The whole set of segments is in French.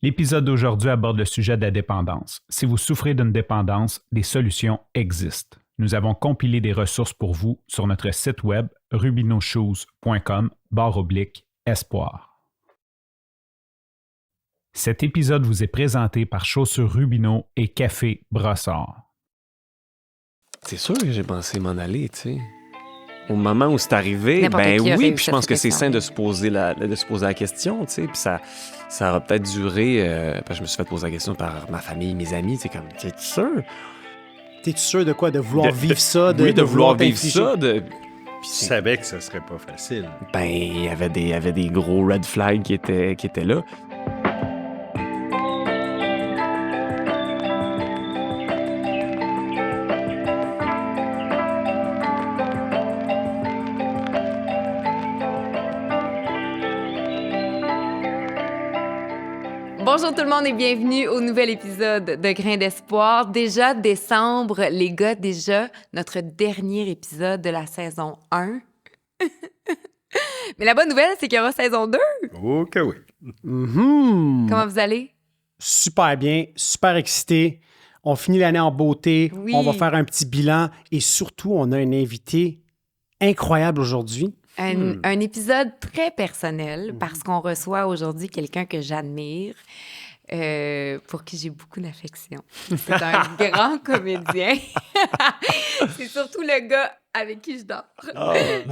L'épisode d'aujourd'hui aborde le sujet de la dépendance. Si vous souffrez d'une dépendance, des solutions existent. Nous avons compilé des ressources pour vous sur notre site web rubinoshoes.com/espoir. Cet épisode vous est présenté par Chaussures Rubino et Café Brossard. C'est sûr que j'ai pensé m'en aller, tu sais. Au moment où c'est arrivé, N'importe ben qui aurait oui, eu puis je cette pense que c'est réflexion. sain de se poser la question, tu sais, puis ça aura peut-être duré, parce que je me suis fait poser la question par ma famille, mes amis, c'est comme, t'es sûr? T'es-tu sûr de quoi? De vouloir vivre ça? Oui, de vouloir vivre t'infliger? ça, Puis tu savais que ce serait pas facile. ben, il y avait des gros red flags qui étaient là. Bonjour tout le monde et bienvenue au nouvel épisode de Grains d'espoir. Déjà décembre, les gars, déjà notre dernier épisode de la saison 1. Mais la bonne nouvelle, c'est qu'il y aura saison 2. Oh que oui. Mhm. Comment vous allez? Super bien, super excité. On finit l'année en beauté. Oui. On va faire un petit bilan. Et surtout, on a un invité incroyable aujourd'hui. Un épisode très personnel parce qu'on reçoit aujourd'hui quelqu'un que j'admire, pour qui j'ai beaucoup d'affection. C'est un grand comédien. C'est surtout le gars avec qui je dors.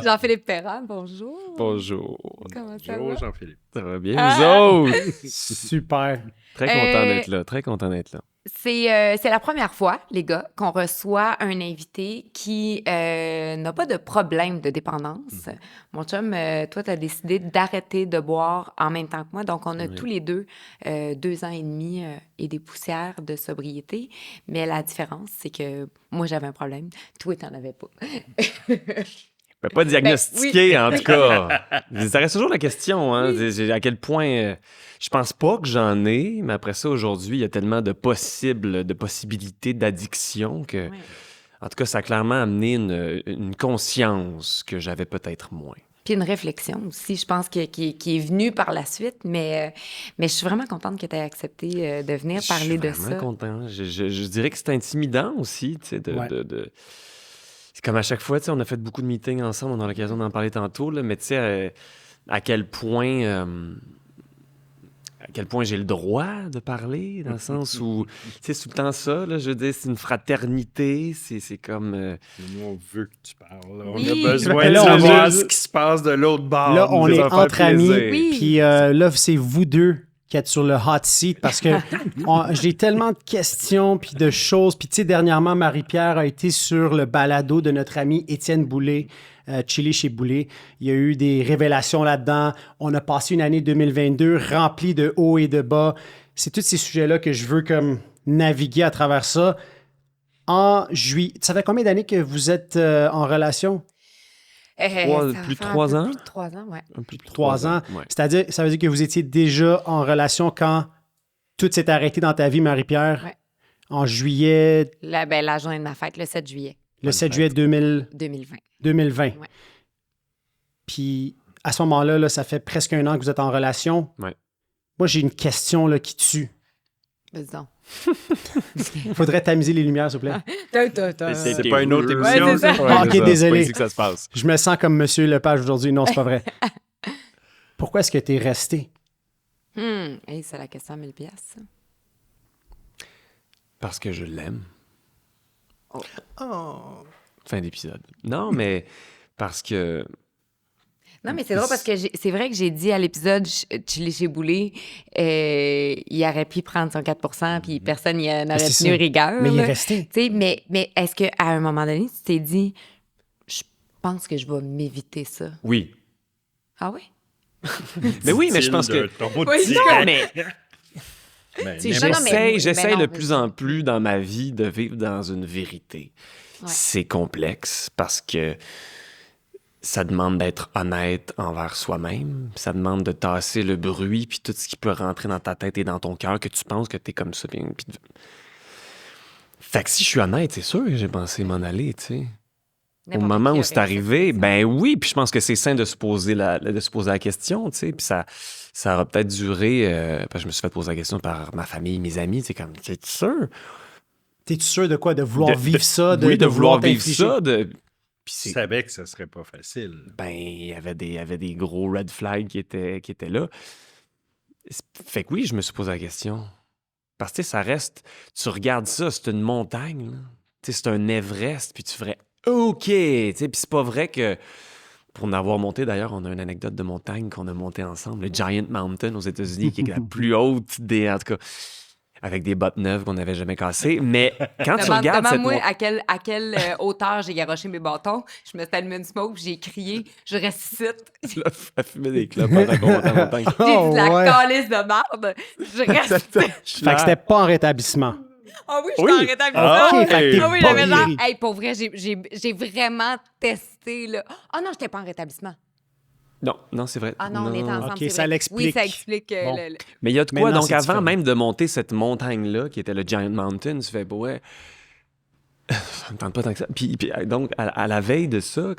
Jean-Philippe Perrin, bonjour. Bonjour. Comment ça va? Bonjour Jean-Philippe. Ça va bien, Ah! vous autres? Super. Très content Euh, d'être là, très content d'être là. C'est la première fois, les gars, qu'on reçoit un invité qui n'a pas de problème de dépendance. Mon chum, toi, tu as décidé d'arrêter de boire en même temps que moi. Donc, on a tous les deux 2 ans et demi et des poussières de sobriété. Mais la différence, c'est que moi, j'avais un problème. Toi, tu n'en avais pas. Je peux pas diagnostiquer, oui. en tout cas. Ça reste toujours la question, hein. À quel point... je pense pas que j'en ai, mais après ça, aujourd'hui, il y a tellement de possibilités d'addiction que... Ouais. En tout cas, ça a clairement amené une conscience que j'avais peut-être moins. Puis une réflexion aussi, je pense, qui est venue par la suite. Mais je suis vraiment contente que tu aies accepté de venir parler de Je suis vraiment ça. content. Je dirais que c'est intimidant aussi, tu sais, Ouais. C'est comme à chaque fois, tu sais, on a fait beaucoup de meetings ensemble, on a l'occasion d'en parler tantôt, là, mais tu sais, à quel point j'ai le droit de parler, dans le sens où, tu sais, c'est tout le temps ça, là, je veux dire, c'est une fraternité, c'est comme... Nous, on veut que tu parles. Là. On Oui. a besoin Mais de là, on savoir est- ce qui se passe de l'autre bord. Là, on Ça est va faire entre amis. plaisir. Oui. Puis là, c'est vous deux qui êtes sur le hot seat parce que j'ai tellement de questions puis de choses. Puis tu sais, dernièrement, Marie-Pierre a été sur le balado de notre ami Étienne Boulay, Chili chez Boulay. Il y a eu des révélations là-dedans. On a passé une année 2022 remplie de hauts et de bas. C'est tous ces sujets-là que je veux comme naviguer à travers ça. En juillet, ça fait combien d'années que vous êtes en relation? Ça va plus de faire un 3 peu ans? Plus de 3 ans, ouais. Plus de 3 ans. Ouais. C'est-à-dire, ça veut dire que vous étiez déjà en relation quand tout s'est arrêté dans ta vie, Marie-Pierre, Ouais. en juillet, La journée de ma fête, le 7 juillet le 7 juillet 2020. 2020. Ouais. Puis à ce moment-là, là, ça fait presque 1 an que vous êtes en relation. Ouais. Moi, j'ai une question là, qui tue. Vas-y donc. Il faudrait tamiser les lumières, s'il vous plaît. C'est pas une autre Ouais, émission, c'est ça. ça? Ah, ok, c'est ça. désolé. C'est pas ici que ça se passe. Je me sens comme Monsieur Lepage aujourd'hui. Non, c'est pas vrai. Pourquoi est-ce que tu es resté? Hey, c'est la question à 1000 piastres. Parce que je l'aime. Oh. Fin d'épisode. Non, mais parce que... Non, mais c'est drôle parce que c'est vrai que j'ai dit à l'épisode Chili chez Boulay, il aurait pu prendre son 4 % puis personne n'y en aurait c'est tenu ça. rigueur. Mais il est là. resté. Tu sais, mais est-ce qu'à un moment donné, tu t'es dit, je pense que je vais m'éviter ça? Oui. Ah oui? Mais oui, mais je pense que... Oui, Non, non, mais... Mais Tu sais, Non, non, mais- j'essaie mais non, de plus en plus dans ma vie de vivre dans une vérité. Ouais. C'est complexe parce que ça demande d'être honnête envers soi-même. Ça demande de tasser le bruit puis tout ce qui peut rentrer dans ta tête et dans ton cœur que tu penses que t'es comme ça. Fait que si je suis honnête, c'est sûr que j'ai pensé m'en aller, tu sais. Au N'importe moment qui où aurait c'est eu arrivé, cette ben oui, puis je pense que c'est sain de se poser la question, tu sais, puis ça aura peut-être duré, parce que je me suis fait poser la question par ma famille, mes amis, c'est comme, t'es sûr? T'es-tu sûr de quoi? De vouloir vivre ça? Oui, de vouloir vivre t'infliger? ça, Puis tu savais que ça serait pas facile. ben, il y avait des gros red flags qui étaient là. Fait que oui, je me suis posé la question. Parce que, tu sais, ça reste, tu regardes ça, c'est une montagne, là. Tu sais, c'est un Everest, puis tu ferais, OK, tu sais, puis c'est pas vrai que, pour en avoir monté, d'ailleurs, on a une anecdote de montagne qu'on a monté ensemble, le Giant Mountain aux États-Unis, qui est la plus haute en tout cas, avec des bottes neuves qu'on n'avait jamais cassées. Mais quand tu regardes cette Demande-moi montagne... à quelle hauteur j'ai garoché mes bâtons. Je me suis allumé une smoke, puis j'ai crié, je ressuscite. à fumer des clopes pendant qu'on montait en montagne. J'ai dit de la ouais. calice de merde. Je ressuscite. Fait que c'était pas en rétablissement. Ah oui, je Oui. suis en rétablissement. Ah, OK, fait que t'es Ah oui, pas j'avais genre, guéri. hey, pour vrai, j'ai vraiment testé, là. Ah non, j'étais pas en rétablissement. Non, c'est vrai. Ah non, on est ensemble, OK, c'est ça vrai. l'explique. Oui, ça explique. Bon. Mais il y a de quoi, Maintenant, donc c'est avant différent. même de monter cette montagne-là, qui était le Giant Mountain, tu fais, ouais, ça me tente pas tant que ça. Puis, donc, à la veille de ça,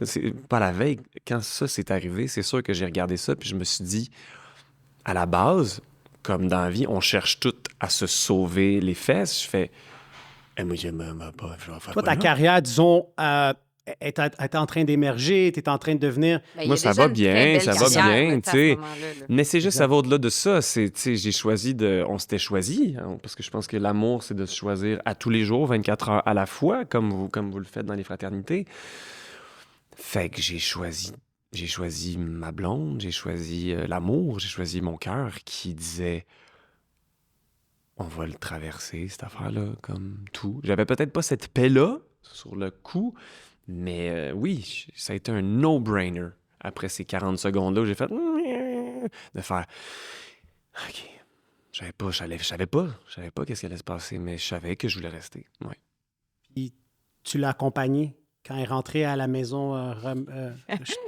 pas à la veille, quand ça s'est arrivé, c'est sûr que j'ai regardé ça, puis je me suis dit, à la base, comme dans la vie, on cherche tout à se sauver les fesses. Je fais, moi, je me pas, je vais faire Toi, quoi, ta là? carrière, disons, est en train d'émerger, t'es en train de devenir... Ben, il y Moi, a ça déjà va une très bien, belle ça va carrière, bien, là, tu à sais. ce moment-là, là. Mais c'est juste, Exact. ça va au-delà de ça. C'est, tu sais, j'ai choisi on s'était choisi, hein, parce que je pense que l'amour, c'est de se choisir à tous les jours, 24 heures à la fois, comme vous le faites dans les fraternités. Fait que j'ai choisi ma blonde, j'ai choisi l'amour, j'ai choisi mon cœur qui disait, on va le traverser, cette affaire-là, comme tout. J'avais peut-être pas cette paix-là sur le coup, mais oui, ça a été un no-brainer. Après ces 40 secondes-là, j'ai fait de faire OK. Je savais pas qu'est-ce qui allait se passer, mais je savais que je voulais rester. Ouais. Puis tu l'as accompagné quand elle est rentrée à la maison Ah,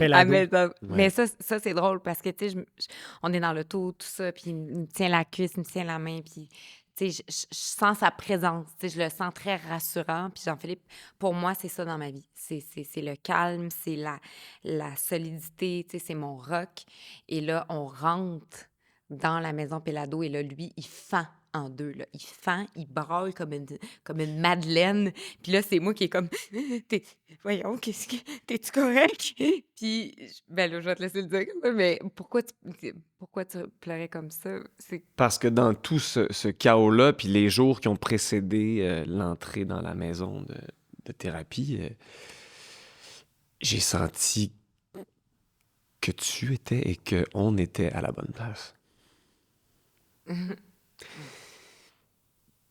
Pelado. mais ça c'est drôle parce que, tu sais, on est dans l'auto, tout ça, puis il me tient la cuisse, il me tient la main, puis, tu sais, je sens sa présence, tu sais, je le sens très rassurant. Puis Jean-Philippe, pour moi, c'est ça dans ma vie. C'est le calme, c'est la solidité, tu sais, c'est mon rock. Et là, on rentre dans la maison Pelado et là, lui, il fend en deux, là. Il fend, il braille comme une madeleine. Puis là, c'est moi qui est comme, voyons, t'es-tu correct? Puis, ben là, je vais te laisser le dire, mais pourquoi tu pleurais comme ça? C'est Parce que dans tout ce chaos-là, puis les jours qui ont précédé l'entrée dans la maison de thérapie, j'ai senti que tu étais et qu'on était à la bonne place.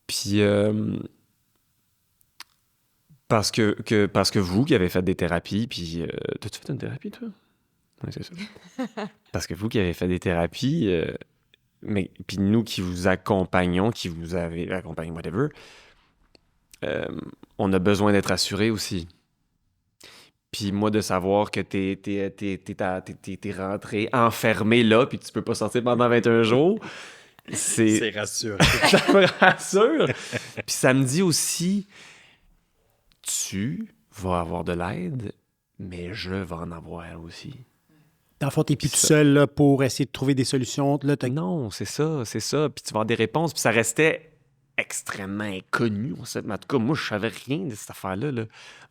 Puis, parce que vous qui avez fait des thérapies, puis... t'as-tu fait une thérapie, toi? Oui, c'est ça. Parce que vous qui avez fait des thérapies, mais puis nous qui vous accompagnons, qui vous avez accompagné, whatever, on a besoin d'être assurés aussi. Puis moi, de savoir que t'es rentré enfermé là, puis tu peux pas sortir pendant 21 jours, C'est rassurant. ça me rassure. Puis ça me dit aussi, tu vas avoir de l'aide, mais je vais en avoir aussi. Dans le fond, t'es plus tout Ça. seul là, pour essayer de trouver des solutions. Là, Non, c'est ça. Puis tu vas avoir des réponses. Puis ça restait extrêmement inconnu. En tout cas, moi, je savais rien de cette affaire-là. Là.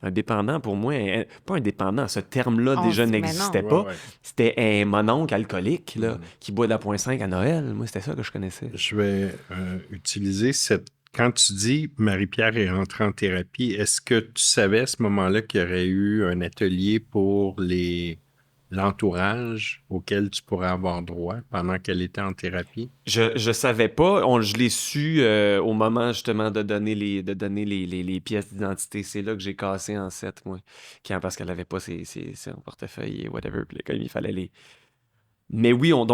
Un dépendant, pour moi, pas un dépendant, ce terme-là On déjà se- mais n'existait non. pas. Ouais. C'était un mononcle alcoolique là, qui boit de la 0.5 à Noël. Moi, c'était ça que je connaissais. Je vais utiliser cette. Quand tu dis Marie-Pierre est rentrée en thérapie, est-ce que tu savais à ce moment-là qu'il y aurait eu un atelier pour l'entourage auquel tu pourrais avoir droit pendant qu'elle était en thérapie? Je savais pas. Je l'ai su au moment justement de donner les pièces d'identité. C'est là que j'ai cassé en 7, moi. Parce qu'elle avait pas son portefeuille et whatever. Puis là, comme il fallait les. Mais oui, on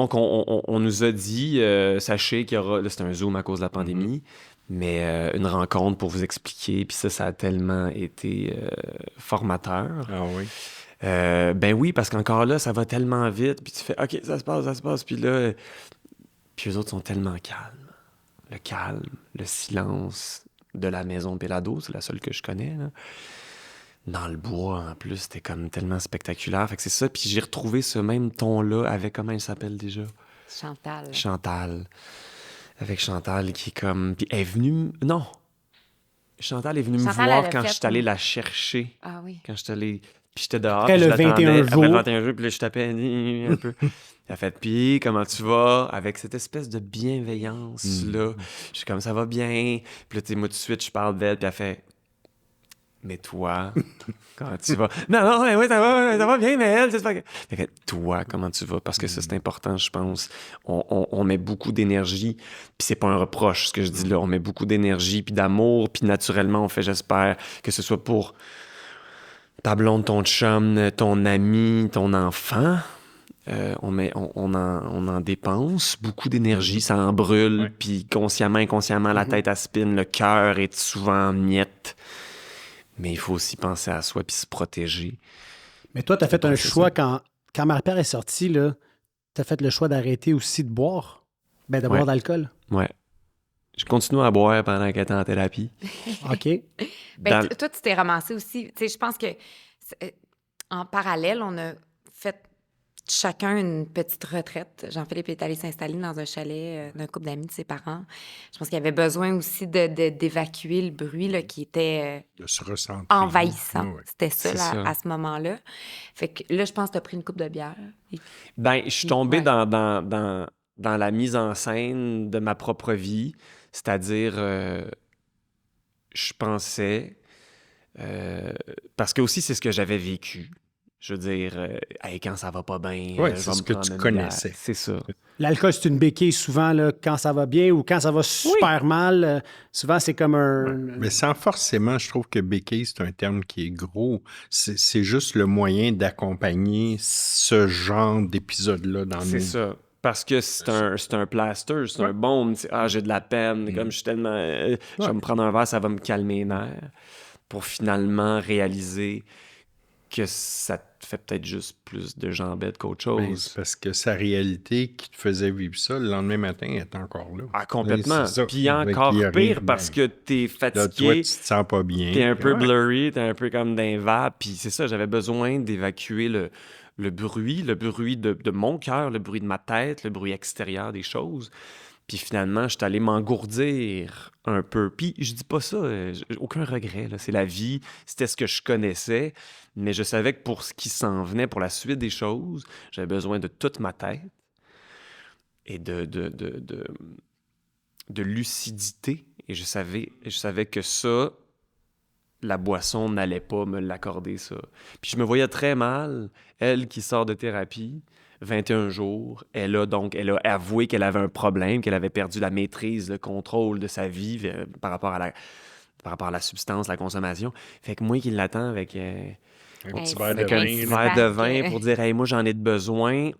nous a dit, sachez qu'il y aura. Là, c'est un Zoom à cause de la pandémie. Mais une rencontre pour vous expliquer. Puis ça a tellement été formateur. Ah oui. Ben oui, parce qu'encore là, ça va tellement vite, puis tu fais « OK, ça se passe », puis là... Puis eux autres sont tellement calmes. Le calme, le silence de la maison Pelado, c'est la seule que je connais, là. dans le bois, en plus. C'était comme tellement spectaculaire. Fait que c'est ça. Puis j'ai retrouvé ce même ton-là avec, comment elle s'appelle déjà? Chantal. Chantal. Avec Chantal qui est comme... Puis elle est venue... Non. Chantal est venue me Chantal, voir elle a quand fait, je suis allé la chercher. Ah oui. Quand je suis allé... Puis j'étais dehors, Après puis je le l'attendais. 21 Après le jours. 21 jours, puis là, je tapais un peu. Elle a fait, puis comment tu vas? Avec cette espèce de bienveillance-là. Je suis comme, ça va bien. Puis là, tu sais, moi, tout de suite, je parle d'elle, puis elle fait, mais toi, comment tu vas? Non, mais oui, ça va bien, mais elle, c'est pas... Elle fait, toi, comment tu vas? Parce que ça, c'est important, je pense. On met beaucoup d'énergie, puis c'est pas un reproche, ce que je dis là. On met beaucoup d'énergie, puis d'amour, puis naturellement, on fait, j'espère, que ce soit pour ta blonde, ton chum, ton ami, ton enfant. On en dépense beaucoup d'énergie, ça en brûle, Ouais. puis consciemment, inconsciemment, la tête, elle spinne, le cœur est souvent en miettes. Mais il faut aussi penser à soi puis se protéger. Mais toi, tu as fait un c'est choix ça. quand Marie-Pierre est sortie, là, tu as fait le choix d'arrêter aussi de boire, de boire Ouais. d'alcool. Ouais. Je continue à boire pendant qu'elle était en thérapie. OK. Ben, Dans- toi, tu t'es ramassé aussi. Tu sais, je pense que en parallèle, on a fait chacun une petite retraite. Jean-Philippe est allé s'installer dans un chalet d'un couple d'amis de ses parents. Je pense qu'il avait besoin aussi d'évacuer le bruit là, qui était De se ressentir. envahissant. Ouais, ouais. C'était ça, C'est là, ça. à ce moment-là. Fait que là, je pense que tu as pris une coupe de bière. Et- Ben, je suis tombé Ouais. dans la mise en scène de ma propre vie. C'est-à-dire, je pensais... parce que aussi, c'est ce que j'avais vécu. Je veux dire, hey, quand ça va pas bien, Ouais, je c'est vais ce me que prendre tu une connaissais. bière. C'est ça. L'alcool, c'est une béquille souvent là, quand ça va bien ou quand ça va super mal. Souvent, c'est comme un. Mais sans forcément, je trouve que béquille, c'est un terme qui est gros. C'est juste le moyen d'accompagner ce genre d'épisode-là dans C'est nos... ça. Parce que c'est un plaster, c'est un baume. Ah, j'ai de la peine, comme je suis tellement... je vais me prendre un verre, ça va me calmer les nerfs. Pour finalement réaliser que ça te fait peut-être juste plus de jambettes qu'autre Ben, chose. c'est parce que sa réalité qui te faisait vivre ça, le lendemain matin, elle est encore là. Ah, complètement. C'est ça. Puis Fait encore qu'il y a pire rien, parce ben, que t'es là, toi, fatigué, tu te sens pas bien. t'es un peu Ouais. blurry, t'es un peu comme d'un vape. Puis c'est ça, j'avais besoin d'évacuer le bruit de mon cœur, le bruit de ma tête, le bruit extérieur des choses. Puis finalement, je suis allé m'engourdir un peu. Puis je dis pas ça, aucun regret, là. C'est la vie, c'était ce que je connaissais. Mais je savais que pour ce qui s'en venait, pour la suite des choses, j'avais besoin de toute ma tête et de lucidité. Et je savais que ça, la boisson n'allait pas me l'accorder, ça. Puis je me voyais très mal, elle qui sort de thérapie, 21 jours, elle a avoué qu'elle avait un problème, qu'elle avait perdu la maîtrise, le contrôle de sa vie par rapport à la substance, la consommation. Fait que moi qui l'attends avec Un petit Hey, verre de avec un vin, petit là. verre de vin pour dire « Hey, moi, j'en ai de besoin ».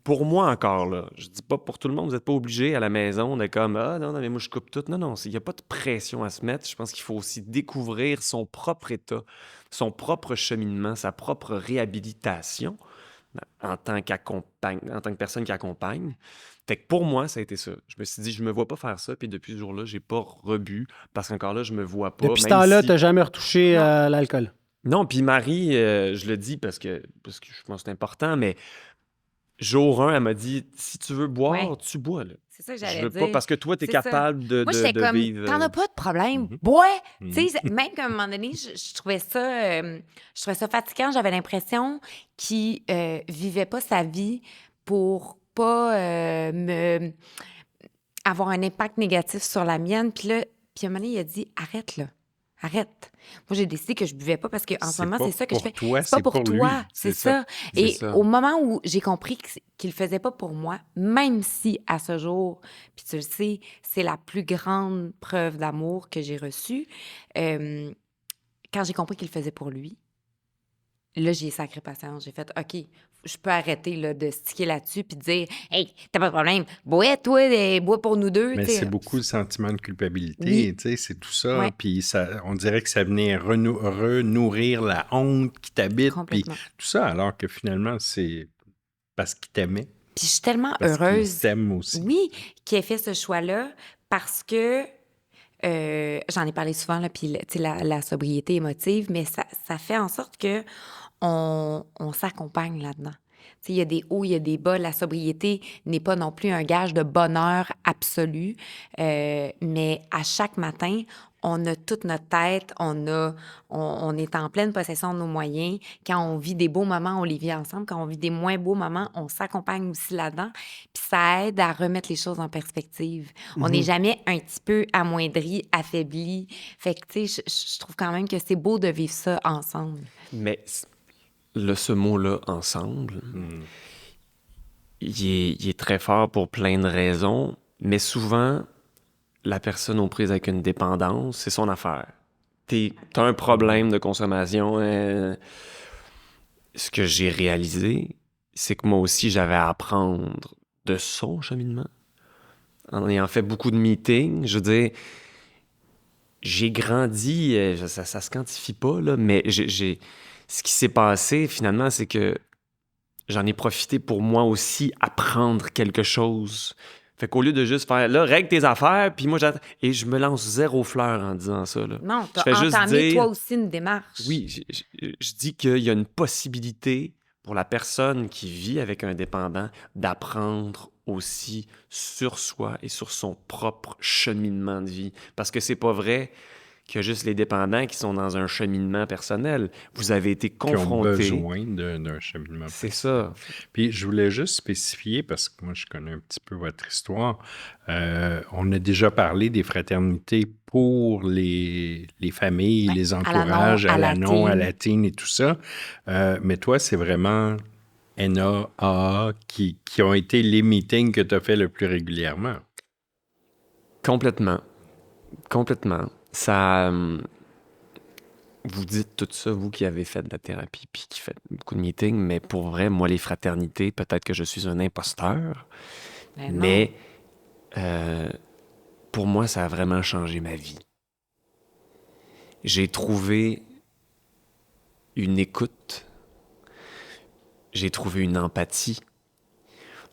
Pour moi encore, là, je dis pas pour tout le monde, vous n'êtes pas obligé à la maison de comme « Ah non, mais moi, je coupe tout ». Non, non, il n'y a pas de pression à se mettre. Je pense qu'il faut aussi découvrir son propre état, son propre cheminement, sa propre réhabilitation en tant que personne qui accompagne. Fait que pour moi, ça a été ça. Je me suis dit, je me vois pas faire ça, puis depuis ce jour-là, j'ai pas rebu, parce qu'encore là, je me vois pas. Depuis ce même temps-là, si- tu n'as jamais retouché Non. l'alcool. Non, puis Marie, je le dis parce que je pense que c'est important, mais jour 1, elle m'a dit, si tu veux boire, Ouais. tu bois, là. C'est ça que Je j'allais veux dire. pas, parce que toi, t'es C'est ça. capable de Moi, j'étais comme, vivre. t'en as pas de problème, Mhm. bois! Mhm. Tu sais, même qu'à un moment donné, je trouvais ça fatigant. J'avais l'impression qu'il vivait pas sa vie pour pas avoir un impact négatif sur la mienne. Puis là, à un moment donné, il a dit, arrête, là. Arrête. Moi, j'ai décidé que je buvais pas parce qu'en ce C'est moment, pas c'est ça que je pour fais. toi, C'est pas c'est pour pour lui. toi, c'est ça. C'est Et ça. au moment où j'ai compris qu'il le faisait pas pour moi, même si à ce jour, puis tu le sais, c'est la plus grande preuve d'amour que j'ai reçue, quand j'ai compris qu'il le faisait pour lui, là, j'ai sacré patience. J'ai fait, OK, je peux arrêter là, de sticker là-dessus puis de dire, hey, t'as pas de problème, bois, toi, bois pour nous deux. Mais tu sais. c'est beaucoup le sentiment de culpabilité, Oui. tu sais, c'est tout ça. Ouais. Puis ça, on dirait que ça venait renourrir la honte qui t'habite, puis Complètement. tout ça, alors que finalement, c'est parce qu'il t'aimait, Puis je suis tellement parce qu'il heureuse. t'aime aussi. Oui, qui ait fait ce choix-là parce que j'en ai parlé souvent, là, puis tu sais, la sobriété émotive, mais ça fait en sorte que on s'accompagne là-dedans. Tu sais, il y a des hauts, il y a des bas. La sobriété n'est pas non plus un gage de bonheur absolu, mais à chaque matin, on a toute notre tête, on est en pleine possession de nos moyens. Quand on vit des beaux moments, on les vit ensemble. Quand on vit des moins beaux moments, on s'accompagne aussi là-dedans. Puis ça aide à remettre les choses en perspective. On n'est jamais un petit peu amoindri, affaibli. Fait que, tu sais, je trouve quand même que c'est beau de vivre ça ensemble. Mais ce mot-là, ensemble, il est très fort pour plein de raisons, mais souvent, la personne aux prises avec une dépendance, c'est son affaire. T'as un problème de consommation. Ce que j'ai réalisé, c'est que moi aussi, j'avais à apprendre de son cheminement. En ayant fait beaucoup de meetings, je veux dire, j'ai grandi, ça se quantifie pas, là, mais ce qui s'est passé, finalement, c'est que j'en ai profité pour moi aussi apprendre quelque chose. Fait qu'au lieu de juste faire, là, règle tes affaires, puis moi, j'attends. Et je me lance zéro fleur en disant ça, là. Non, Je t'as fais juste entamé dire- toi aussi une démarche. Oui, je dis qu'il y a une possibilité pour la personne qui vit avec un dépendant d'apprendre aussi sur soi et sur son propre cheminement de vie. Parce que c'est pas vrai qu'il y a juste les dépendants qui sont dans un cheminement personnel. Vous avez été Qui ont confrontés. besoin d'un cheminement. C'est ça. Puis je voulais juste spécifier, parce que moi, je connais un petit peu votre histoire. On a déjà parlé des fraternités pour les familles, Ouais, les à la entourages, non, à à la la non, à teen. la teen et tout ça. Mais toi, c'est vraiment NA, AA qui ont été les meetings que tu as fait le plus régulièrement. Complètement. Complètement. Ça... vous dites tout ça, vous qui avez fait de la thérapie puis qui faites beaucoup de meetings, mais pour vrai, moi, les fraternités, peut-être que je suis un imposteur, Ben non. mais pour moi, ça a vraiment changé ma vie. J'ai trouvé une écoute, j'ai trouvé une empathie,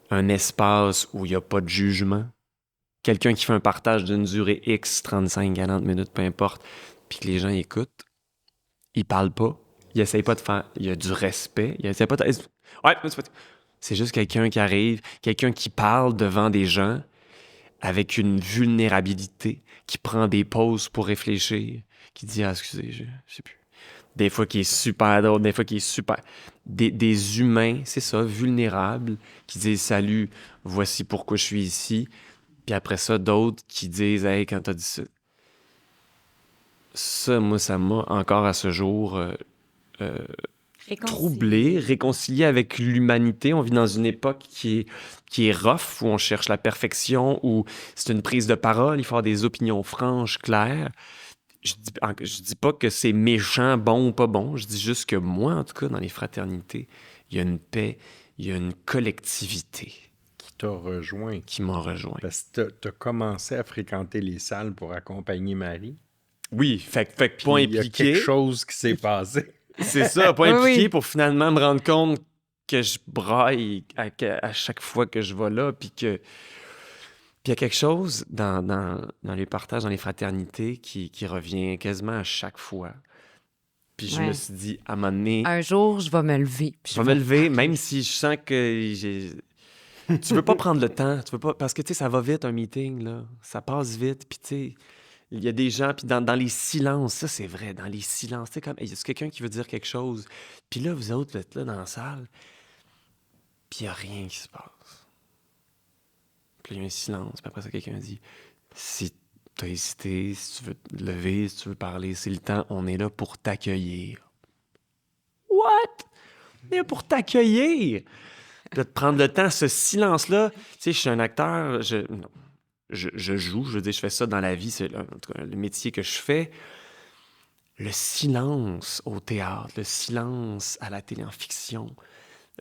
un espace où il n'y a pas de jugement, quelqu'un qui fait un partage d'une durée X, 35, 40 minutes, peu importe, puis que les gens écoutent, ils parlent pas, ils essayent pas de faire, il y a du respect, ils essayent pas de... Ouais, c'est juste quelqu'un qui arrive, quelqu'un qui parle devant des gens avec une vulnérabilité, qui prend des pauses pour réfléchir, qui dit « Ah, excusez, je sais plus ». Des fois qui est super drôle, des fois qui est super... Des humains, c'est ça, vulnérables, qui disent « Salut, voici pourquoi je suis ici ». Puis après ça, d'autres qui disent « Hey, quand t'as dit ça... » Ça, moi, ça m'a encore à ce jour troublé, réconcilié avec l'humanité. On vit dans une époque qui est rough, où on cherche la perfection, où c'est une prise de parole, il faut avoir des opinions franches, claires. Je dis pas que c'est méchant, bon ou pas bon. Je dis juste que moi, en tout cas, dans les fraternités, il y a une paix, il y a une collectivité Qui t'a rejoint. qui m'a rejoint. Parce que tu as commencé à fréquenter les salles pour accompagner Marie. Oui, fait que Puis pas il y a impliqué. quelque chose qui s'est passé. C'est ça, pas Oui, impliqué oui. pour finalement me rendre compte que je braille à chaque fois que je vais là, puis il y a quelque chose dans les partages, dans les fraternités qui revient quasiment à chaque fois. Puis je me Ouais. suis dit, à un moment donné, Un jour, je vais me lever. puis je vais me lever, même si je sens que tu veux pas prendre le temps, tu veux pas... Parce que, tu sais, ça va vite, un meeting, là. Ça passe vite, puis tu sais... Il y a des gens, puis dans les silences, ça c'est vrai, dans les silences, tu sais, comme, il y a quelqu'un qui veut dire quelque chose, puis là, vous autres, vous êtes là dans la salle, puis il n'y a rien qui se passe. Puis il y a un silence, puis après ça, quelqu'un dit, si tu as hésité, si tu veux te lever, si tu veux parler, c'est le temps, on est là pour t'accueillir. What? On est là pour t'accueillir! De te prendre le temps, ce silence-là, tu sais, je suis un acteur, je joue, je veux dire, je fais ça dans la vie, c'est en tout cas, le métier que je fais. Le silence au théâtre, le silence à la télé en fiction,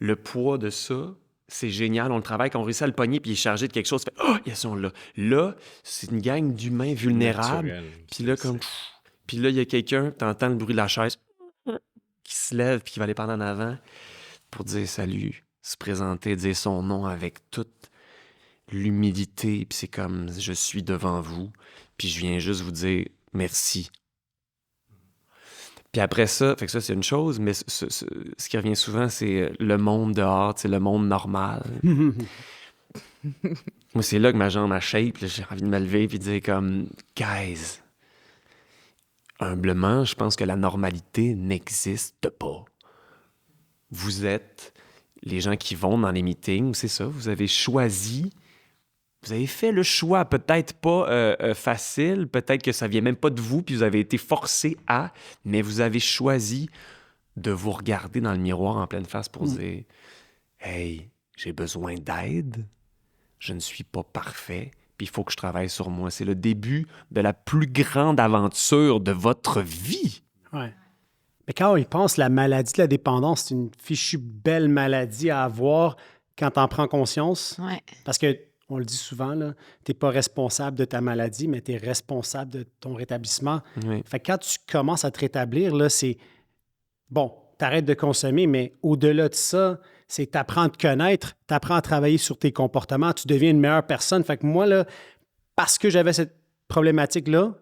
le poids de ça, c'est génial. On le travaille, quand on réussit à le pogner, puis il est chargé de quelque chose, fait « Oh, ils sont là! » Là, c'est une gang d'humains vulnérables. Naturel. Puis là, comme... Puis là, il y a quelqu'un, t'entends le bruit de la chaise, qui se lève, puis qui va aller par en avant pour dire salut, se présenter, dire son nom avec toute l'humilité, puis c'est comme je suis devant vous, puis je viens juste vous dire merci. Puis après ça, fait que ça c'est une chose, mais ce qui revient souvent, c'est le monde dehors, c'est le monde normal. Moi, c'est là que ma jambe a shape, là, j'ai envie de me lever puis de dire comme « Guys, humblement, je pense que la normalité n'existe pas. Vous êtes les gens qui vont dans les meetings, c'est ça, vous avez choisi, vous avez fait le choix, peut-être pas facile, peut-être que ça vient même pas de vous, puis vous avez été forcé à, mais vous avez choisi de vous regarder dans le miroir en pleine face pour dire « Hey, j'ai besoin d'aide, je ne suis pas parfait, puis il faut que je travaille sur moi. » C'est le début de la plus grande aventure de votre vie. Ouais. Mais quand on y pense, la maladie de la dépendance, c'est une fichue belle maladie à avoir quand tu en prends conscience. Ouais. Parce que, on le dit souvent, tu n'es pas responsable de ta maladie, mais tu es responsable de ton rétablissement. Oui. Fait que quand tu commences à te rétablir, là, c'est bon, tu arrêtes de consommer, mais au-delà de ça, c'est que tu apprends à te connaître, tu apprends à travailler sur tes comportements, tu deviens une meilleure personne. Fait que moi, là, parce que j'avais cette problématique-là,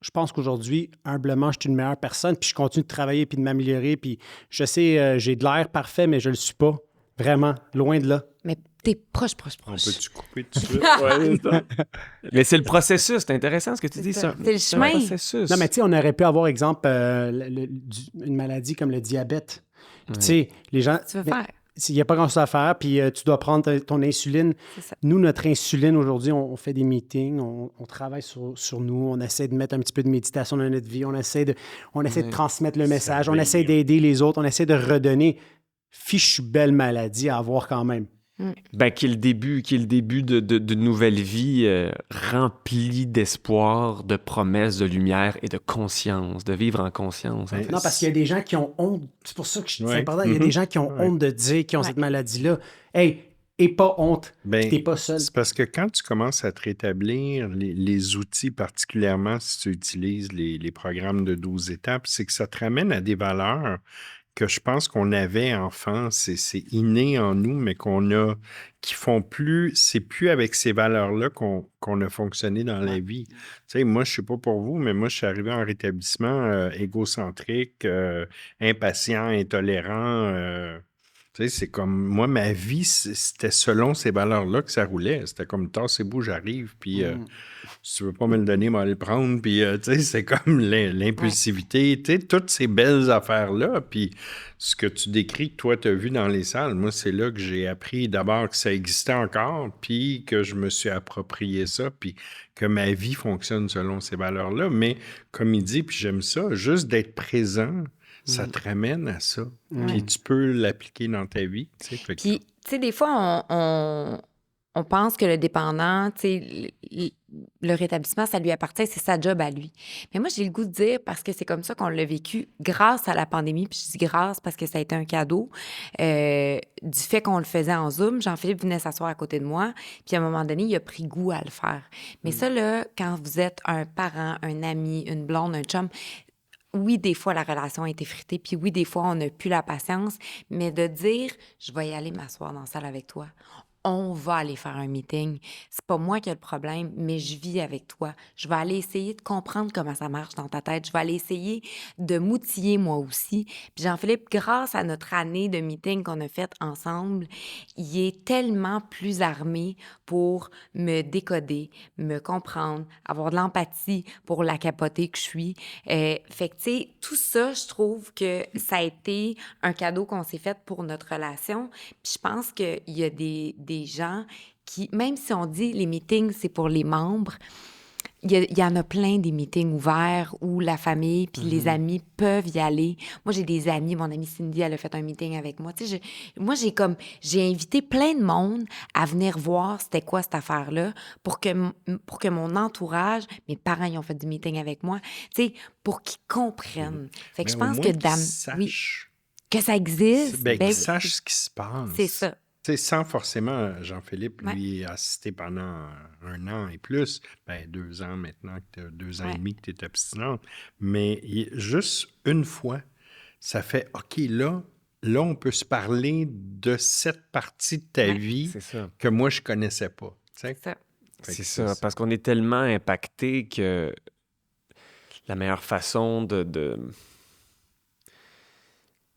je pense qu'aujourd'hui, humblement, je suis une meilleure personne, puis je continue de travailler puis de m'améliorer, puis je sais, j'ai de l'air parfait, mais je le suis pas. Vraiment, loin de là. Mais t'es proche. On peut-tu couper tout de suite? Ouais, c'est ça. Mais c'est le processus, c'est intéressant ce que tu dis, ça. ça. C'est le chemin. un processus. Non, mais tu sais, on aurait pu avoir, exemple, une maladie comme le diabète. Puis tu sais, les gens... Tu veux mais faire. il n'y a pas grand-chose à faire, puis tu dois prendre ton insuline. C'est ça. Nous, notre insuline, aujourd'hui, on fait des meetings, on travaille sur nous, on essaie de mettre un petit peu de méditation dans notre vie, on essaie de transmettre le message, on essaie d'aider les autres, on essaie de redonner. Fichue belle maladie à avoir quand même. Ben, qui est le début d'une nouvelle vie remplie d'espoir, de promesses, de lumière et de conscience, de vivre en conscience. En fait. Non, parce qu'il y a des gens qui ont honte. C'est pour ça que c'est Ouais. important. Il y a des gens qui ont honte de dire qu'ils ont cette maladie-là. Hey, et pas honte. Ben, T'es pas seul. c'est parce que quand tu commences à te rétablir, les outils, particulièrement si tu utilises les programmes de 12 étapes, c'est que ça te ramène à des valeurs que je pense qu'on avait enfant, c'est inné en nous, mais qui font plus, c'est plus avec ces valeurs-là qu'on a fonctionné dans la vie. Tu sais, moi, je sais pas pour vous, mais moi, je suis arrivé en rétablissement égocentrique, impatient, intolérant. Tu sais, c'est comme, moi, ma vie, c'était selon ces valeurs-là que ça roulait. C'était comme, tassez-vous, j'arrive, puis si tu veux pas me le donner, moi, le prendre, puis tu sais, c'est comme l'impulsivité, tu sais, toutes ces belles affaires-là, puis ce que tu décris, que toi, tu as vu dans les salles, moi, c'est là que j'ai appris d'abord que ça existait encore, puis que je me suis approprié ça, puis que ma vie fonctionne selon ces valeurs-là, mais comme il dit, puis j'aime ça, juste d'être présent, ça te ramène à ça. Puis tu peux l'appliquer dans ta vie. Tu sais, fait que- Puis, tu sais, des fois, on pense que le dépendant, tu sais, le rétablissement, ça lui appartient, c'est sa job à lui. Mais moi, j'ai le goût de dire, parce que c'est comme ça qu'on l'a vécu grâce à la pandémie, puis je dis grâce parce que ça a été un cadeau, du fait qu'on le faisait en Zoom. Jean-Philippe venait s'asseoir à côté de moi, puis à un moment donné, il a pris goût à le faire. Mais ça, là, quand vous êtes un parent, un ami, une blonde, un chum, oui, des fois, la relation a été effritée, puis oui, des fois, on n'a plus la patience, mais de dire, je vais y aller m'asseoir dans la salle avec toi. On va aller faire un meeting. C'est pas moi qui ai le problème, mais je vis avec toi. Je vais aller essayer de comprendre comment ça marche dans ta tête. Je vais aller essayer de m'outiller moi aussi. Puis Jean-Philippe, grâce à notre année de meeting qu'on a faite ensemble, il est tellement plus armé pour me décoder, me comprendre, avoir de l'empathie pour la capotée que je suis. Fait que, tu sais, tout ça, je trouve que ça a été un cadeau qu'on s'est fait pour notre relation. Puis je pense qu'il y a des gens qui, même si on dit les meetings, c'est pour les membres, il y en a plein des meetings ouverts où la famille puis les amis peuvent y aller. Moi, j'ai des amis, mon amie Cindy, elle a fait un meeting avec moi. Tu sais, moi, j'ai invité plein de monde à venir voir c'était quoi cette affaire-là pour que mon entourage, mes parents, ils ont fait du meeting avec moi, tu sais, pour qu'ils comprennent. Fait que Mais je au pense moins que qu'ils oui, sachent. que ça existe. Ben, ben qu'ils sachent ce qui se passe. c'est ça. Tu sais, sans forcément, Jean-Philippe, Ouais. lui, assisté pendant 1 an et plus, 2 ans maintenant, que tu as 2 ans et demi que tu es abstinente, mais juste une fois, ça fait, OK, là, on peut se parler de cette partie de ta vie C'est ça. que moi, je connaissais pas. sais. Ça. Fait C'est que ça, parce qu'on est tellement impacté que la meilleure façon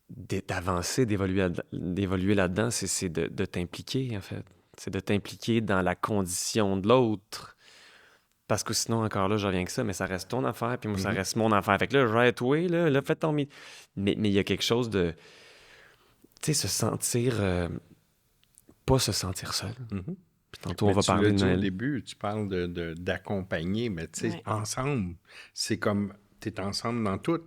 d'avancer, d'évoluer là-dedans, c'est de t'impliquer, en fait. C'est de t'impliquer dans la condition de l'autre. Parce que sinon, encore là, je reviens que ça, mais ça reste ton affaire, puis moi, ça reste mon affaire. Fait que là, right way, là fais ton... Mais il y a quelque chose de... Tu sais, se sentir... pas se sentir seul. Mhm. Puis tantôt, Mais on va tu parler l'as de dit au Noël. début, tu parles d'accompagner, mais tu sais, Ouais. ensemble, c'est comme, tu es ensemble dans tout,